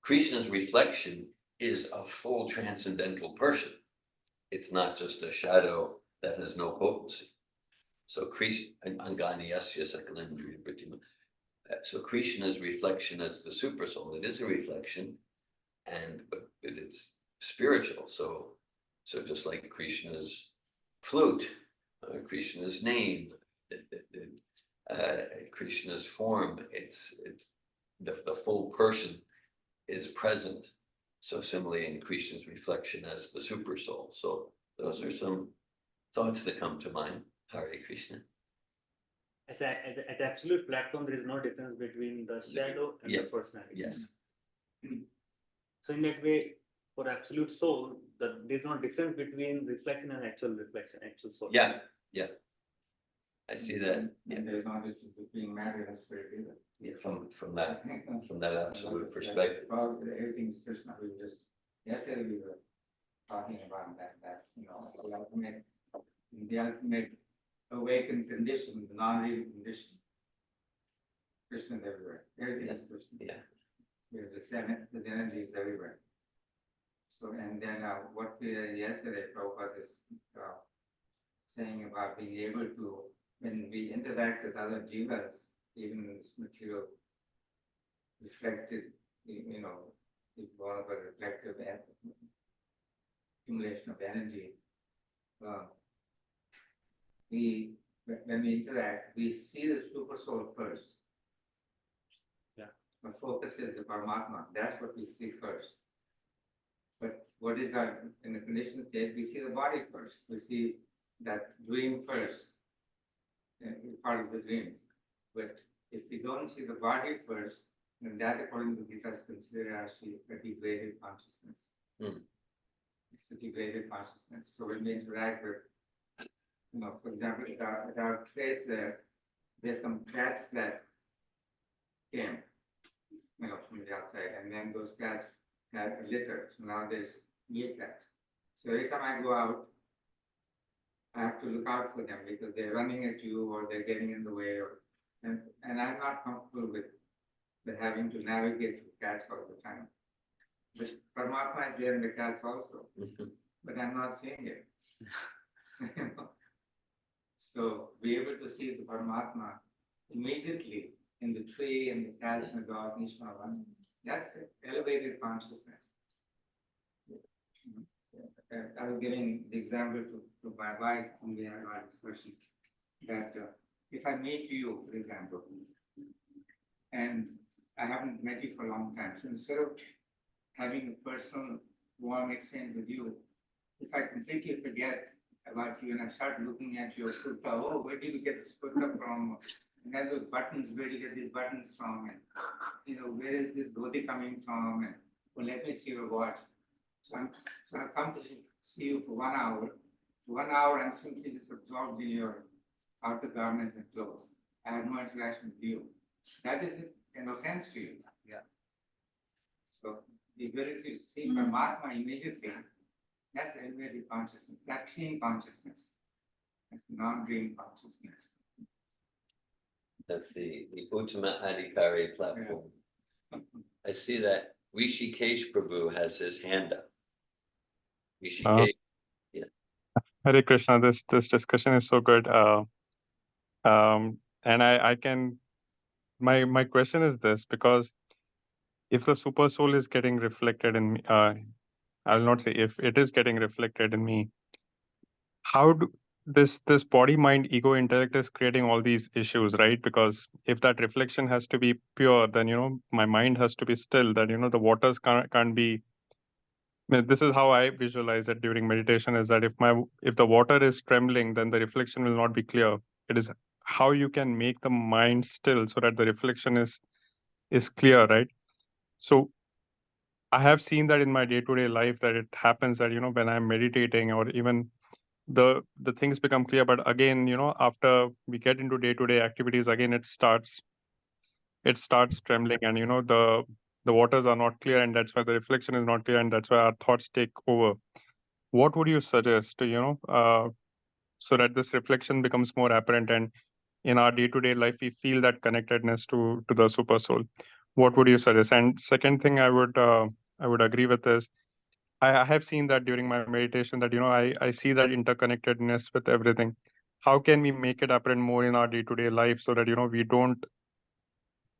Krishna's reflection is a full transcendental person. It's not just a shadow that has no potency. So Krishna, so Krishna's reflection as the super soul, it is a reflection, but it's spiritual. So just like Krishna's flute, Krishna's name, Krishna's form, it's the full person is present. So similarly in Krishna's reflection as the super soul. So those are some thoughts that come to mind. Hare Krishna. At the absolute platform, there is no difference between the shadow and the personality. Yes. So in that way, for absolute soul, there's no difference between reflection and actual reflection, actual soul. Yeah. I see that. Yeah. And there's no difference between matter and spirit either. Yeah, from that absolute perspective. Everything's Krishna. Yesterday we were talking about that the ultimate awakened condition, the non-real condition. Krishna is everywhere. Everything is Krishna. Yeah. There's energy is everywhere. So, and then what we yesterday Prabhupada is saying about being able to, when we interact with other jivas, even in this material reflected, is one of a reflective accumulation of energy. When we interact, we see the super soul first. Yeah. Our focus is the Paramatma. That's what we see first. But what is that in the conditioned state? We see the body first. We see that dream first. Part of the dream. But if we don't see the body first, then that, according to Gita, is considered actually a degraded consciousness. It's a degraded consciousness. So when we interact with, for example, at our place there's some cats that came, from the outside, and then those cats had a litter. So now there's new cats. So every time I go out, I have to look out for them because they're running at you or they're getting in the way, and I'm not comfortable with having to navigate through cats all the time. But Paramatma is there in the cats also, but I'm not seeing it. So be able to see the Paramatma immediately in the tree and the cats and the dog and each one of us, that's the elevated consciousness. I was giving the example to my wife when we had our discussion that if I meet you, for example, and I haven't met you for a long time, so instead of having a personal warm exchange with you, if I completely forget about you and I start looking at your kurta, oh, where did you get this kurta from? And then those buttons, where do you get these buttons from? And where is this dhoti coming from? And well, let me see your watch. So I've come to see you for 1 hour. For 1 hour, I'm simply just absorbed in your outer garments and clothes. I have no interaction with you. That is an offense to you. Yeah. So the ability to see Paramatma immediately, that's elevated consciousness, that clean consciousness. That's non-dream consciousness. That's the Uttama Adhikari platform. I see that Rishikesh Prabhu has his hand up. Rishikesh, Hare Krishna, this discussion is so good. And I can my question is this, because if the super soul is getting reflected in me, I'll not say if it is getting reflected in me, how do this body, mind, ego, intellect is creating all these issues, right? Because if that reflection has to be pure, then my mind has to be still, that the waters can't be. I mean, this is how I visualize it during meditation, is that if the water is trembling, then the reflection will not be clear. It is how you can make the mind still so that the reflection is clear, right? So I have seen that in my day-to-day life, that it happens that when I'm meditating, or even the things become clear, but again, after we get into day-to-day activities, again it starts trembling, and the waters are not clear, and that's why the reflection is not clear, and that's why our thoughts take over. What would you suggest so that this reflection becomes more apparent, and in our day-to-day life we feel that connectedness to the super soul? What would you suggest? And second thing I would agree with is, I have seen that during my meditation, that I see that interconnectedness with everything. How can we make it apparent more in our day-to-day life, so that we don't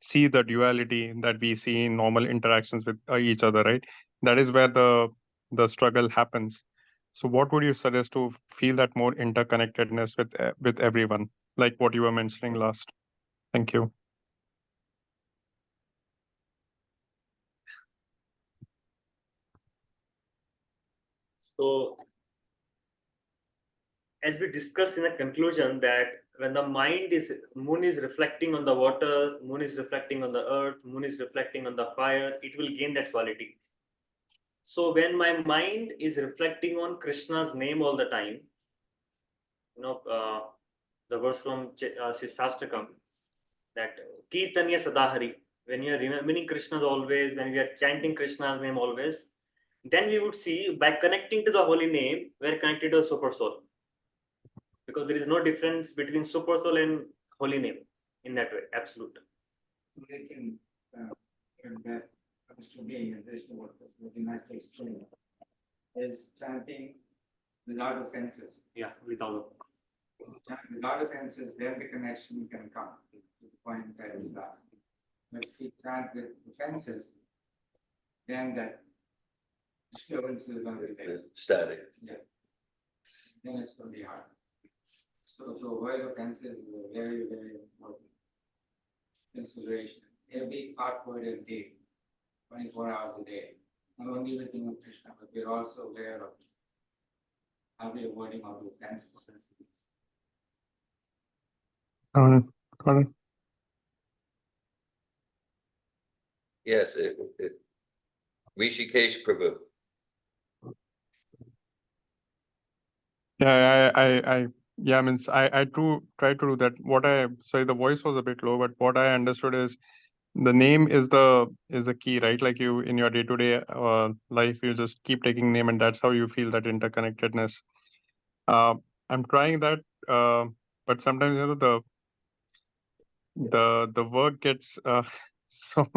see the duality that we see in normal interactions with each other, right? That is where the struggle happens. So what would you suggest to feel that more interconnectedness with everyone, like what you were mentioning last? Thank you. So, as we discussed in the conclusion, that when the moon is reflecting on the water, moon is reflecting on the earth, moon is reflecting on the fire, it will gain that quality. So when my mind is reflecting on Krishna's name all the time, the verse from Shastakam, that Kirtanya Sadahari, when you are remembering Krishna always, when we are chanting Krishna's name always, then we would see, by connecting to the holy name, we are connected to the super soul. Because there is no difference between super soul and holy name in that way, absolute. I think that comes to me, and this is what the Master is saying, is chanting without offenses. Yeah, without. Without offenses, then the connection can come to the point that is asking. But if we chant with offenses, then that disturbance is going to be there. static. Yeah. Then it's going to be hard. So avoid offenses is a very, very important consideration. Every thought, word, and deed, 24 hours a day. Not only within of Krishna, but we're also aware of how we're avoiding all the offenses. Got it. Yes, Rishikesh Prabhu. Yeah, I mean, I try to do that. Sorry, the voice was a bit low, but what I understood is the name is the key, right? Like you in your day-to-day life, you just keep taking name, and that's how you feel that interconnectedness. I'm trying that, but sometimes the work gets so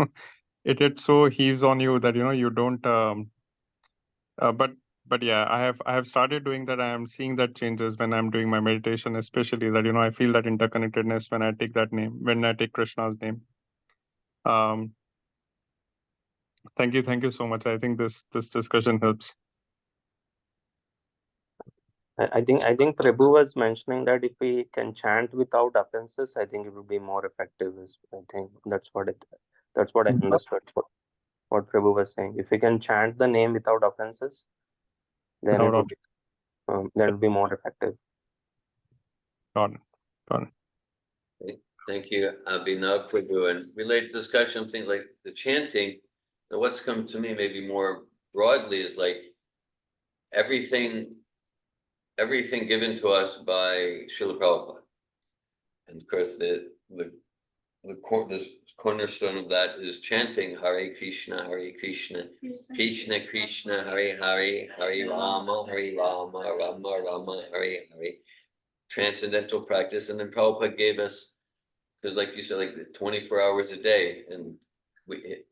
it so heaves on you that you don't. But yeah, I have started doing that. I am seeing that changes when I'm doing my meditation, especially that I feel that interconnectedness when I take that name, when I take Krishna's name. Thank you so much. I think this discussion helps. I think Prabhu was mentioning that if we can chant without offenses, I think it would be more effective. I think that's what I understood. What Prabhu was saying. If we can chant the name without offenses, then it Without would that would be more effective. Got it. Thank you, Abhinav, for doing related discussion, things like the chanting. Now, what's come to me maybe more broadly is like everything given to us by Srila Prabhupada. And of course, the the cornerstone of that is chanting Hare Krishna, Krishna Krishna, Hare Hare, Hare Rama, Rama Rama, Hare Hare. Transcendental practice, and then Prabhupada gave us, because like you said, like 24 hours a day, and we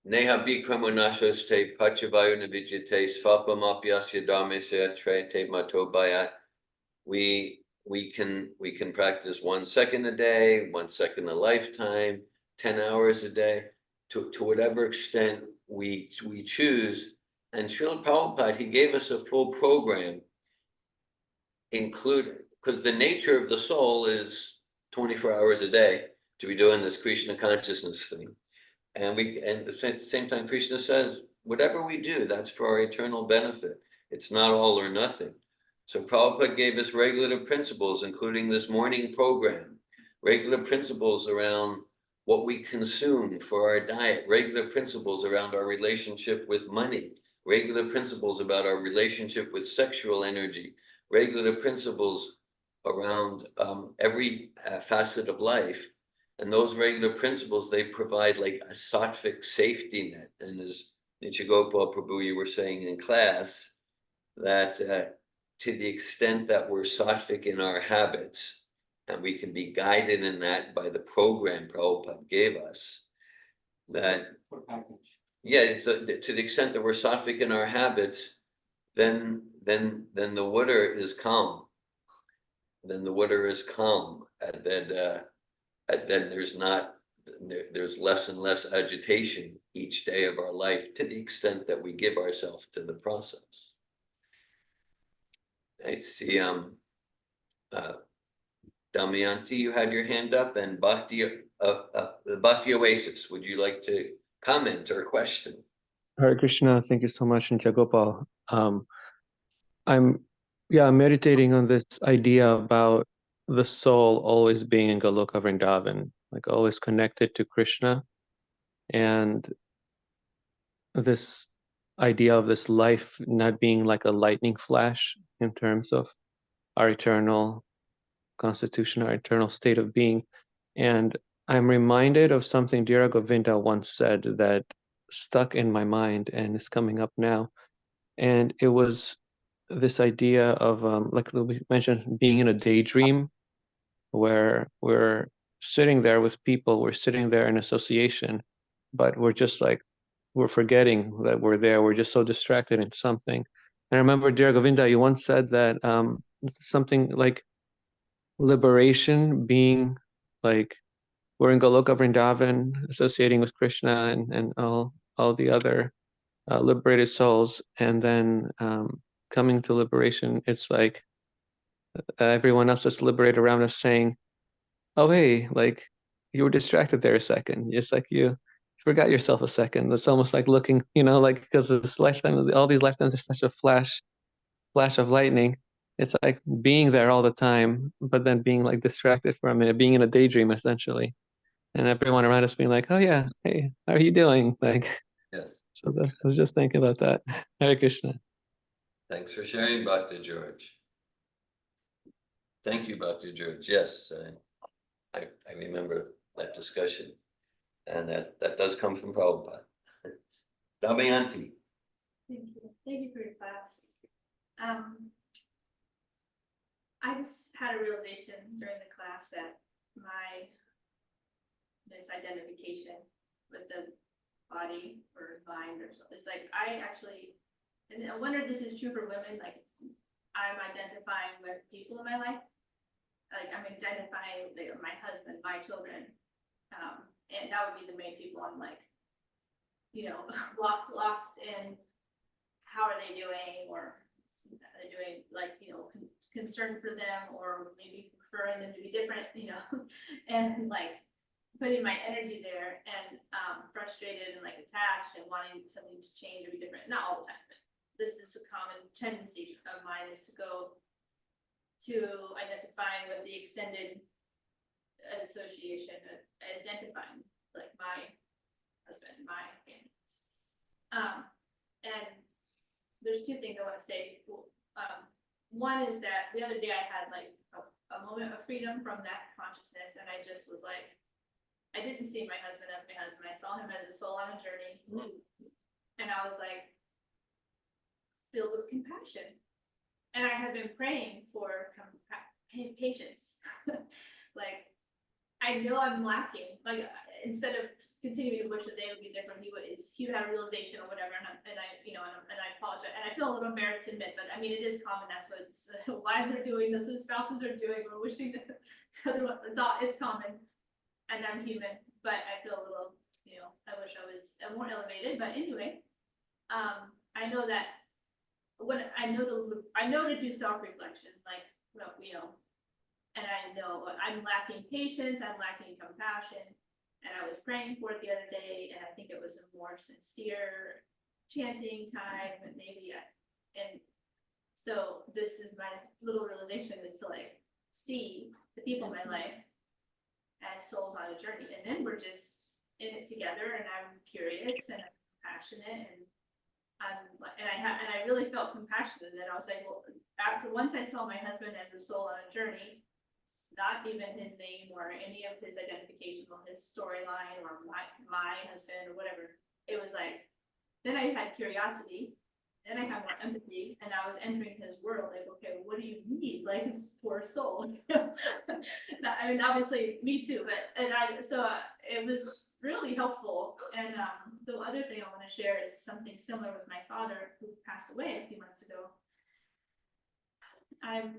Neha Bikramunashos te Pachavayu Navijite Svapamapyasya Dharmesya Trete Matobaya. We can practice 1 second a day, 1 second a lifetime, 10 hours a day, to whatever extent we choose. And Srila Prabhupada, he gave us a full program, including, because the nature of the soul is 24 hours a day to be doing this Krishna consciousness thing. And at the same time, Krishna says, whatever we do, that's for our eternal benefit. It's not all or nothing. So Prabhupada gave us regulative principles, including this morning program, regular principles around what we consume for our diet, regular principles around our relationship with money, regular principles about our relationship with sexual energy, regular principles around every facet of life. And those regular principles, they provide like a sattvic safety net. And as Nitya Gopal Prabhu, you were saying in class, that to the extent that we're sattvic in our habits, and we can be guided in that by the program Prabhupada gave us, that, yeah, so to the extent that we're sattvic in our habits, then the water is calm. Then the water is calm, and then there's less and less agitation each day of our life, to the extent that we give ourselves to the process. I see, Damayanti, you had your hand up, and Bhakti Oasis, would you like to comment or question? Hare Krishna, thank you so much, Nitya Gopal. I'm meditating on this idea about the soul always being in Goloka Vrindavan, like always connected to Krishna, and this idea of this life not being like a lightning flash in terms of our eternal constitution, our eternal state of being. And I'm reminded of something Dira Govinda once said that stuck in my mind and is coming up now. And it was this idea of, like we mentioned, being in a daydream where we're sitting there with people, we're sitting there in association, but we're just like, we're forgetting that we're there. We're just so distracted in something. And I remember, Dira Govinda, you once said that something like liberation being like, we're in Goloka Vrindavan, associating with Krishna and all the other liberated souls, and then coming to liberation, it's like everyone else that's liberated around us saying, oh, hey, like you were distracted there a second. It's like you forgot yourself a second. It's almost like looking, like, because this lifetime, all these lifetimes are such a flash of lightning. It's like being there all the time, but then being like distracted for a minute, being in a daydream essentially. And everyone around us being like, oh yeah, hey, how are you doing? Like, Yes. so I was just thinking about that. Hare Krishna. Thanks for sharing, Bhakti George. Thank you, Bhakti George. Yes, I remember that discussion, and that does come from Prabhupada. Damayanti. Thank you for your class. I just had a realization during the class that my misidentification with the body or mind or something, it's like I actually, and I wonder if this is true for women, like I'm identifying with people in my life. Like I'm identifying with my husband, my children, and that would be the main people I'm like, lost in how are they doing, or are they doing like, concerned for them, or maybe preferring them to be different, and like putting my energy there, and frustrated and like attached and wanting something to change or be different. Not all the time, but this is a common tendency of mine, is to go to identifying with the extended association of identifying like my husband, my family. And there's two things I want to say. One is that the other day I had like a moment of freedom from that consciousness, and I just was like, I didn't see my husband as my husband. I saw him as a soul on a journey. Mm. And I was like, filled with compassion. And I had been praying for patience. Like, I know I'm lacking. Like, instead of continuing to wish that they would be different, he would have a realization or whatever. And I apologize. And I feel a little embarrassed to admit, but I mean, it is common. That's what wives are doing. That's what spouses are doing. We're wishing the other one. It's common. And I'm human, but I feel a little, I wish I was more elevated. But anyway, I know that when I know to do self-reflection, like, and I know I'm lacking patience, I'm lacking compassion, and I was praying for it the other day, and I think it was a more sincere chanting time, and and so this is my little realization, is to like see the people in my life as souls on a journey, and then we're just in it together, and I'm curious and I'm passionate, and I really felt compassionate, and I was like, well, once I saw my husband as a soul on a journey, not even his name or any of his identification or his storyline or my husband or whatever, it was like, then I had curiosity, then I had more empathy, and I was entering his world, like, okay, what do you need? Like, his poor soul. I mean, obviously me too, but it was really helpful. And the other thing I want to share is something similar with my father, who passed away a few months ago. I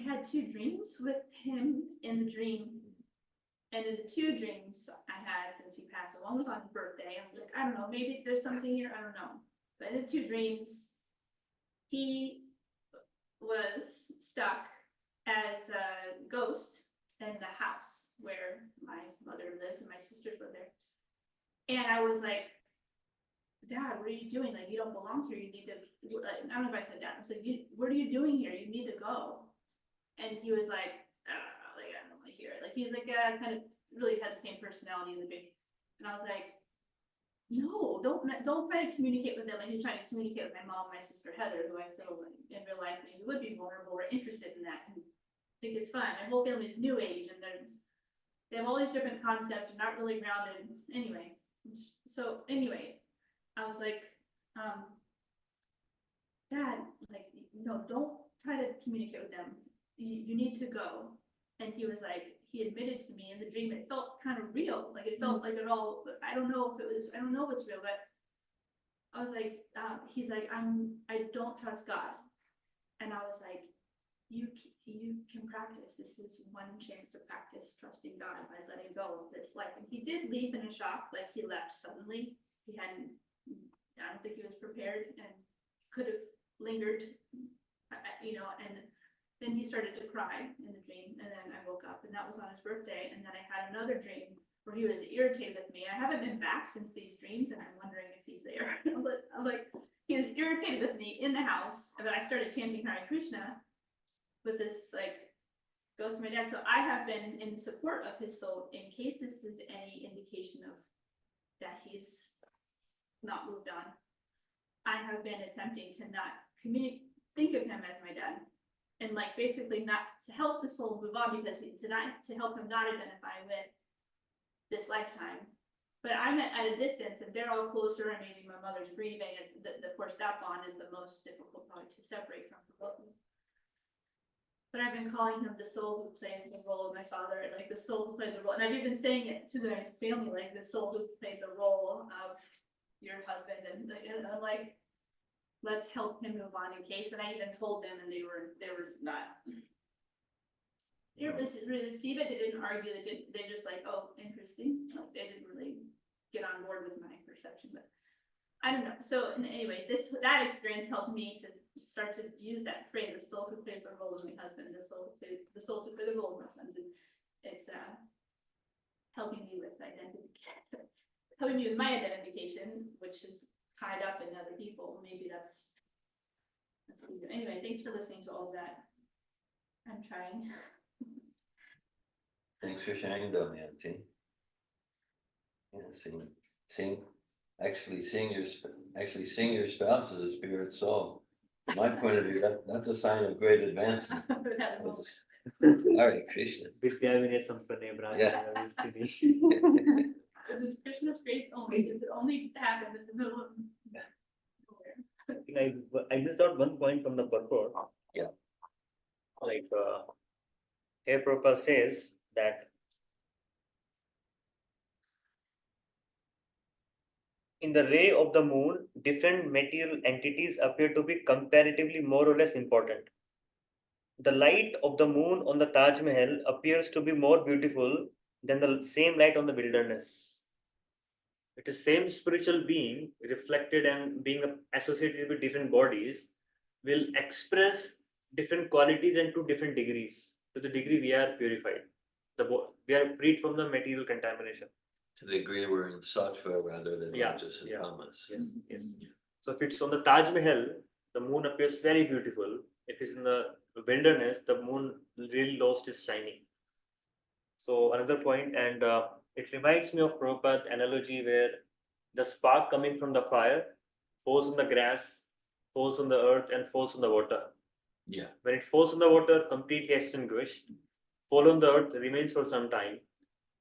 had 2 dreams with him in the dream. And in the 2 dreams I had since he passed, one was on his birthday. I was like, I don't know, maybe there's something here, I don't know. But in the 2 dreams, he was stuck as a ghost in the house where my mother lives and my sisters live there. And I was like, Dad, what are you doing? Like, you don't belong here. You need to, like, I don't know if I said Dad. I was like, what are you doing here? You need to go. And he was like, I don't want to hear it. Like, he's like, kind of really had the same personality in the big. And I was like, no, don't try to communicate with them like you're trying to communicate with my mom, my sister Heather, who I feel like in real life maybe would be vulnerable or interested in that and think it's fun. My whole family's new age, and they have all these different concepts, are not really grounded. Anyway, I was like, Dad, like, no, don't try to communicate with them. You need to go. And he was like, he admitted to me in the dream, it felt kind of real. Like, it felt like it all, I don't know what's real, but I was like, he's like, I don't trust God. And I was like, you can practice. This is one chance to practice trusting God by letting go of this life. And he did leave in a shock, like he left suddenly. I don't think he was prepared and could have lingered, and then he started to cry in the dream, and then I woke up, and that was on his birthday. And then I had another dream where he was irritated with me. I haven't been back since these dreams, and I'm wondering if he's there. I'm like, he was irritated with me in the house, and then I started chanting Hare Krishna with this like ghost of my dad. So I have been in support of his soul in case this is any indication of that he's not moved on. I have been attempting to not think of him as my dad, and like basically not to help the soul move on, because to help him not identify with this lifetime. But I'm at a distance, and they're all closer, and maybe my mother's grieving, and of course that bond is the most difficult probably to separate from both of them. But I've been calling him the soul who played the role of my father, and like the soul who played the role, and I've even saying it to the family, like the soul who played the role of your husband, and I'm like, let's help him move on in case. And I even told them, and they were not. They didn't receive it. They didn't argue. They just like, oh, interesting. Like, they didn't really get on board with my perception, but I don't know. So anyway, that experience helped me to start to use that phrase, the soul who plays the role of my husband, the soul who plays the role of my sons. And it's helping me with helping me with my identification, which is tied up in other people. Maybe that's what we do. Anyway, thanks for listening to all that. I'm trying. Thanks for sharing, Damayanti. Yeah, seeing your spouse as a spirit soul. From my point of view, that's a sign of great advancement. Hare Krishna. Vidya Vinay Sampane Brahmana Yeah. Vistini. So this Krishna's faith only, does it only happen in the middle of nowhere? I missed out one point from the purport. Yeah. Like, here Prabhupada says that in the ray of the moon, different material entities appear to be comparatively more or less important. The light of the moon on the Taj Mahal appears to be more beautiful than the same light on the wilderness. It is same spiritual being reflected and being associated with different bodies will express different qualities and to different degrees. To the degree we are purified, we are freed from the material contamination. To the degree we're in sattva rather than Yeah, rajas and yeah. tamas. Yes, yes. So if it's on the Taj Mahal, the moon appears very beautiful. If it's in the wilderness, the moon really lost its shining. So another point, and it reminds me of Prabhupada's analogy where the spark coming from the fire falls on the grass, falls on the earth, and falls on the water. Yeah. When it falls on the water, completely extinguished, fall on the earth, remains for some time,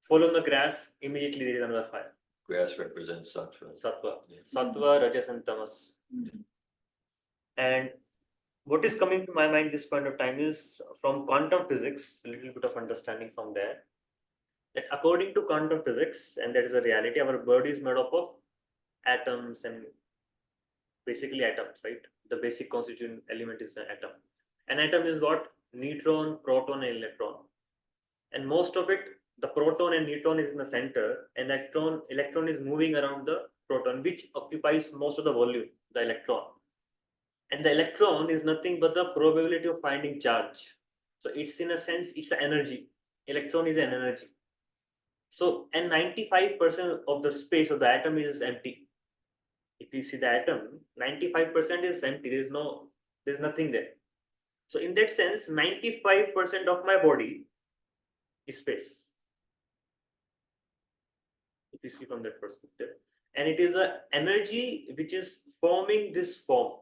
fall on the grass, immediately there is another fire. Grass represents sattva. Sattva. Yeah. Sattva, Rajas, and Tamas. And what is coming to my mind this point of time is from quantum physics, a little bit of understanding from there. That according to quantum physics, and that is a reality, our body is made up of atoms and basically atoms, right? The basic constituent element is an atom. An atom has got neutron, proton, and electron. And most of it, the proton and neutron is in the center, and electron is moving around the proton, which occupies most of the volume, the electron. And the electron is nothing but the probability of finding charge. So it's in a sense, it's an energy. Electron is an energy. So, and 95% of the space of the atom is empty. If you see the atom, 95% is empty. There's nothing there. So in that sense, 95% of my body is space. If you see from that perspective. And it is an energy which is forming this form.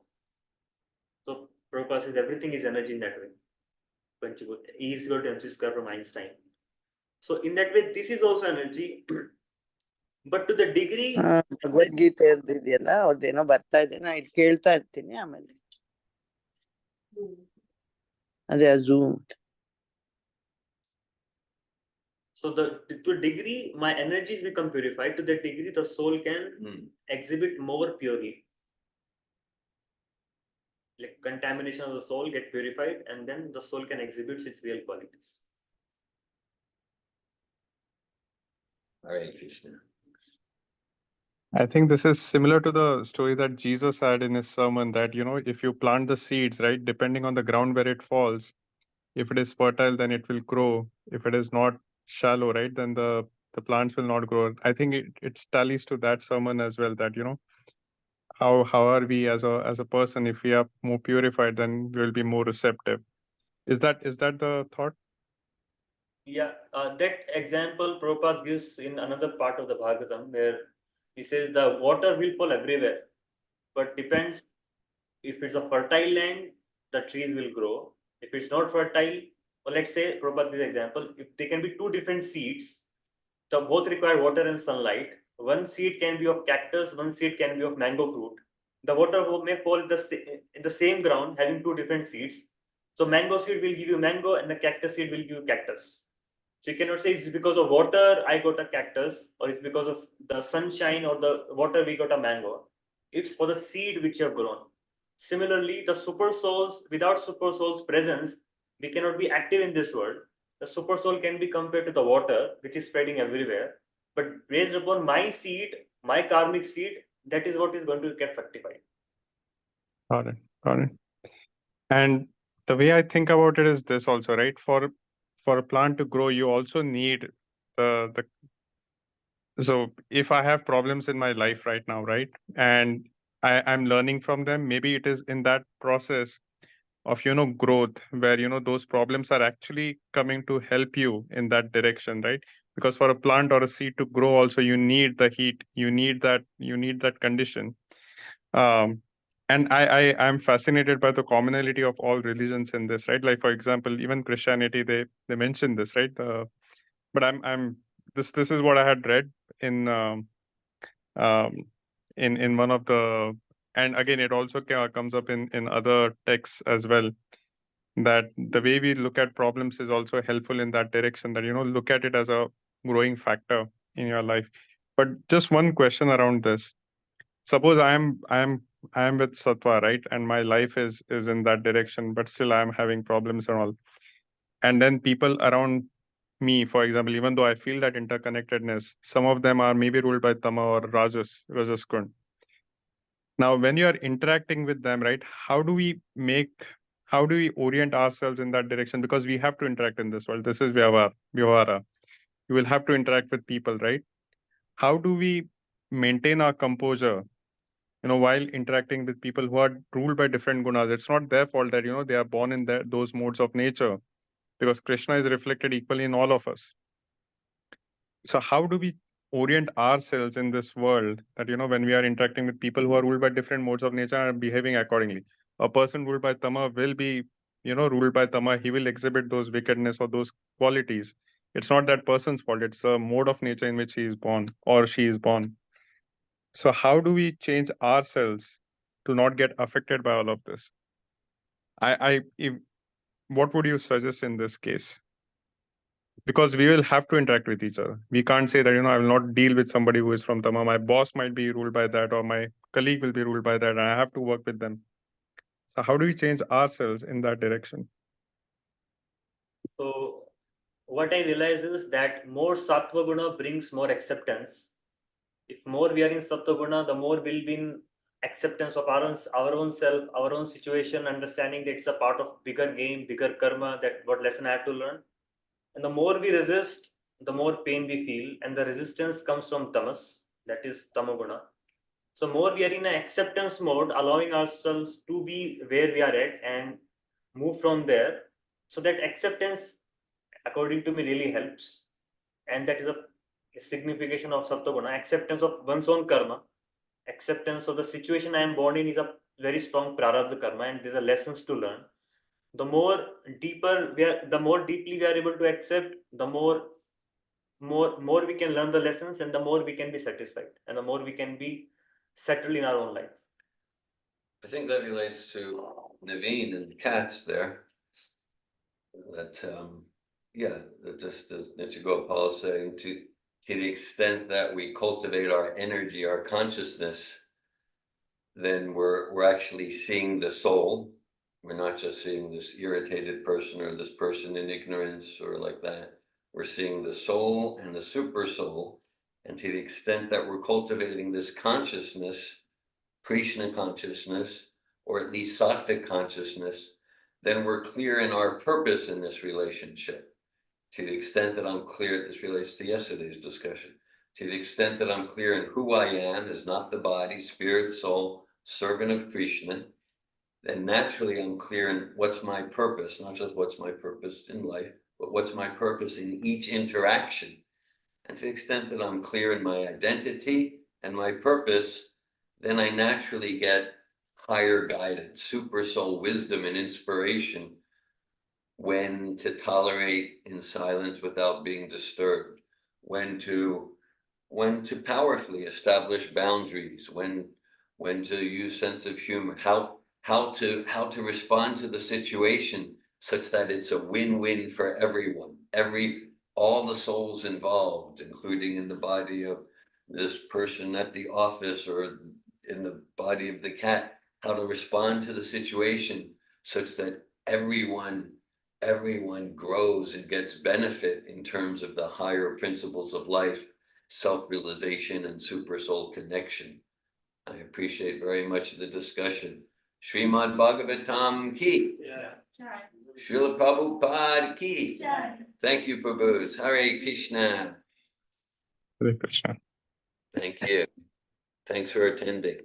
So Prabhupada says everything is energy in that way. E is equal to mc square from Einstein. So in that way, this is also energy. But to the degree Bhagavad Gita ಇರ್ದಿದೆಯಲ್ಲ ಅವ್ರದ್ದೇನೋ ಬರ್ತಾ ಇದೆ ನಾ ಇದು ಕೇಳ್ತಾ ಇರ್ತೀನಿ ಆಮೇಲೆ ಅದೇ Zoom. So to a degree my energies become purified, to that degree the soul can exhibit more purely. Like contamination of the soul get purified and then the soul can exhibit its real qualities. Hare Krishna. I think this is similar to the story that Jesus had in his sermon that, if you plant the seeds, right, depending on the ground where it falls, if it is fertile, then it will grow. If it is not shallow, right, then the plants will not grow. I think it tallies to that sermon as well that, how are we as a person, if we are more purified, then we will be more receptive. Is that the thought? Yeah, that example Prabhupada gives in another part of the Bhagavatam where he says the water will fall everywhere, but depends if it's a fertile land, the trees will grow. If it's not fertile, or let's say Prabhupada gives example, if there can be two different seeds, the both require water and sunlight. One seed can be of cactus, one seed can be of mango fruit. The water may fall in the same ground having two different seeds. So mango seed will give you mango and the cactus seed will give you cactus. So you cannot say it's because of water I got a cactus or it's because of the sunshine or the water we got a mango. It's for the seed which you have grown. Similarly, the super souls, without super souls presence, we cannot be active in this world. The super soul can be compared to the water which is spreading everywhere. But based upon my seed, my karmic seed, that is what is going to get fructified. Got it. And the way I think about it is this also, right? For a plant to grow, you also need the so if I have problems in my life right now, right? And I'm learning from them, maybe it is in that process of growth where those problems are actually coming to help you in that direction, right? Because for a plant or a seed to grow also you need the heat, you need that condition. And I'm fascinated by the commonality of all religions in this, right? Like, for example, even Christianity, they mention this, right? But I'm this is what I had read in um, in one of the, and again it also comes up in other texts as well, that the way we look at problems is also helpful in that direction, that look at it as a growing factor in your life. But just one question around this: suppose I am with sattva, right, and my life is in that direction, but still I am having problems and all, and then people around me, for example, even though I feel that interconnectedness, some of them are maybe ruled by tama or rajas kun. Now, when you are interacting with them, right, how do we orient ourselves in that direction? Because we have to interact in this world. This is vyavara. You will have to interact with people, right? How do we maintain our composure, while interacting with people who are ruled by different gunas? It's not their fault that, they are born in those modes of nature, because Krishna is reflected equally in all of us. So how do we orient ourselves in this world that, when we are interacting with people who are ruled by different modes of nature and behaving accordingly? A person ruled by tama will be, ruled by tama. He will exhibit those wickedness or those qualities. It's not that person's fault. It's a mode of nature in which he is born or she is born. So how do we change ourselves to not get affected by all of this? What would you suggest in this case? Because we will have to interact with each other. We can't say that, I will not deal with somebody who is from Tama. My boss might be ruled by that, or my colleague will be ruled by that, and I have to work with them. So how do we change ourselves in that direction? So what I realize is that more sattva guna brings more acceptance. If more we are in sattva guna, the more we'll be in acceptance of our own self, our own situation, understanding that it's a part of bigger game, bigger karma, that what lesson I have to learn. And the more we resist, the more pain we feel, and the resistance comes from tamas, that is tamoguna. So more we are in an acceptance mode, allowing ourselves to be where we are at and move from there. So that acceptance, according to me, really helps. And that is a signification of Sattva-guna, acceptance of one's own karma, acceptance of the situation I am born in is a very strong prarabdha karma, and these are lessons to learn. The more the more deeply we are able to accept, the more we can learn the lessons, and the more we can be satisfied, and the more we can be settled in our own life. I think that relates to Naveen and Katz there. That that just as Nitya Gopal saying, to the extent that we cultivate our energy, our consciousness, then we're actually seeing the soul. We're not just seeing this irritated person or this person in ignorance or like that. We're seeing the soul and the super soul. And to the extent that we're cultivating this consciousness, Krishna consciousness, or at least sattvic consciousness, then we're clear in our purpose in this relationship. To the extent that I'm clear, this relates to yesterday's discussion. To the extent that I'm clear in who I am as not the body, spirit, soul, servant of Krishna, then naturally I'm clear in what's my purpose, not just what's my purpose in life, but what's my purpose in each interaction. And to the extent that I'm clear in my identity and my purpose, then I naturally get higher guidance, super soul wisdom and inspiration, when to tolerate in silence without being disturbed, when to powerfully establish boundaries, when to use sense of humor, how to respond to the situation such that it's a win-win for everyone, all the souls involved, including in the body of this person at the office or in the body of the cat, how to respond to the situation such that everyone grows and gets benefit in terms of the higher principles of life, self-realization and super soul connection. I appreciate very much the discussion. Srimad Bhagavatam ki. Srila Prabhupada ki. Thank you, Prabhus. Hare Krishna. Hare Krishna. Thank you. Thanks for attending.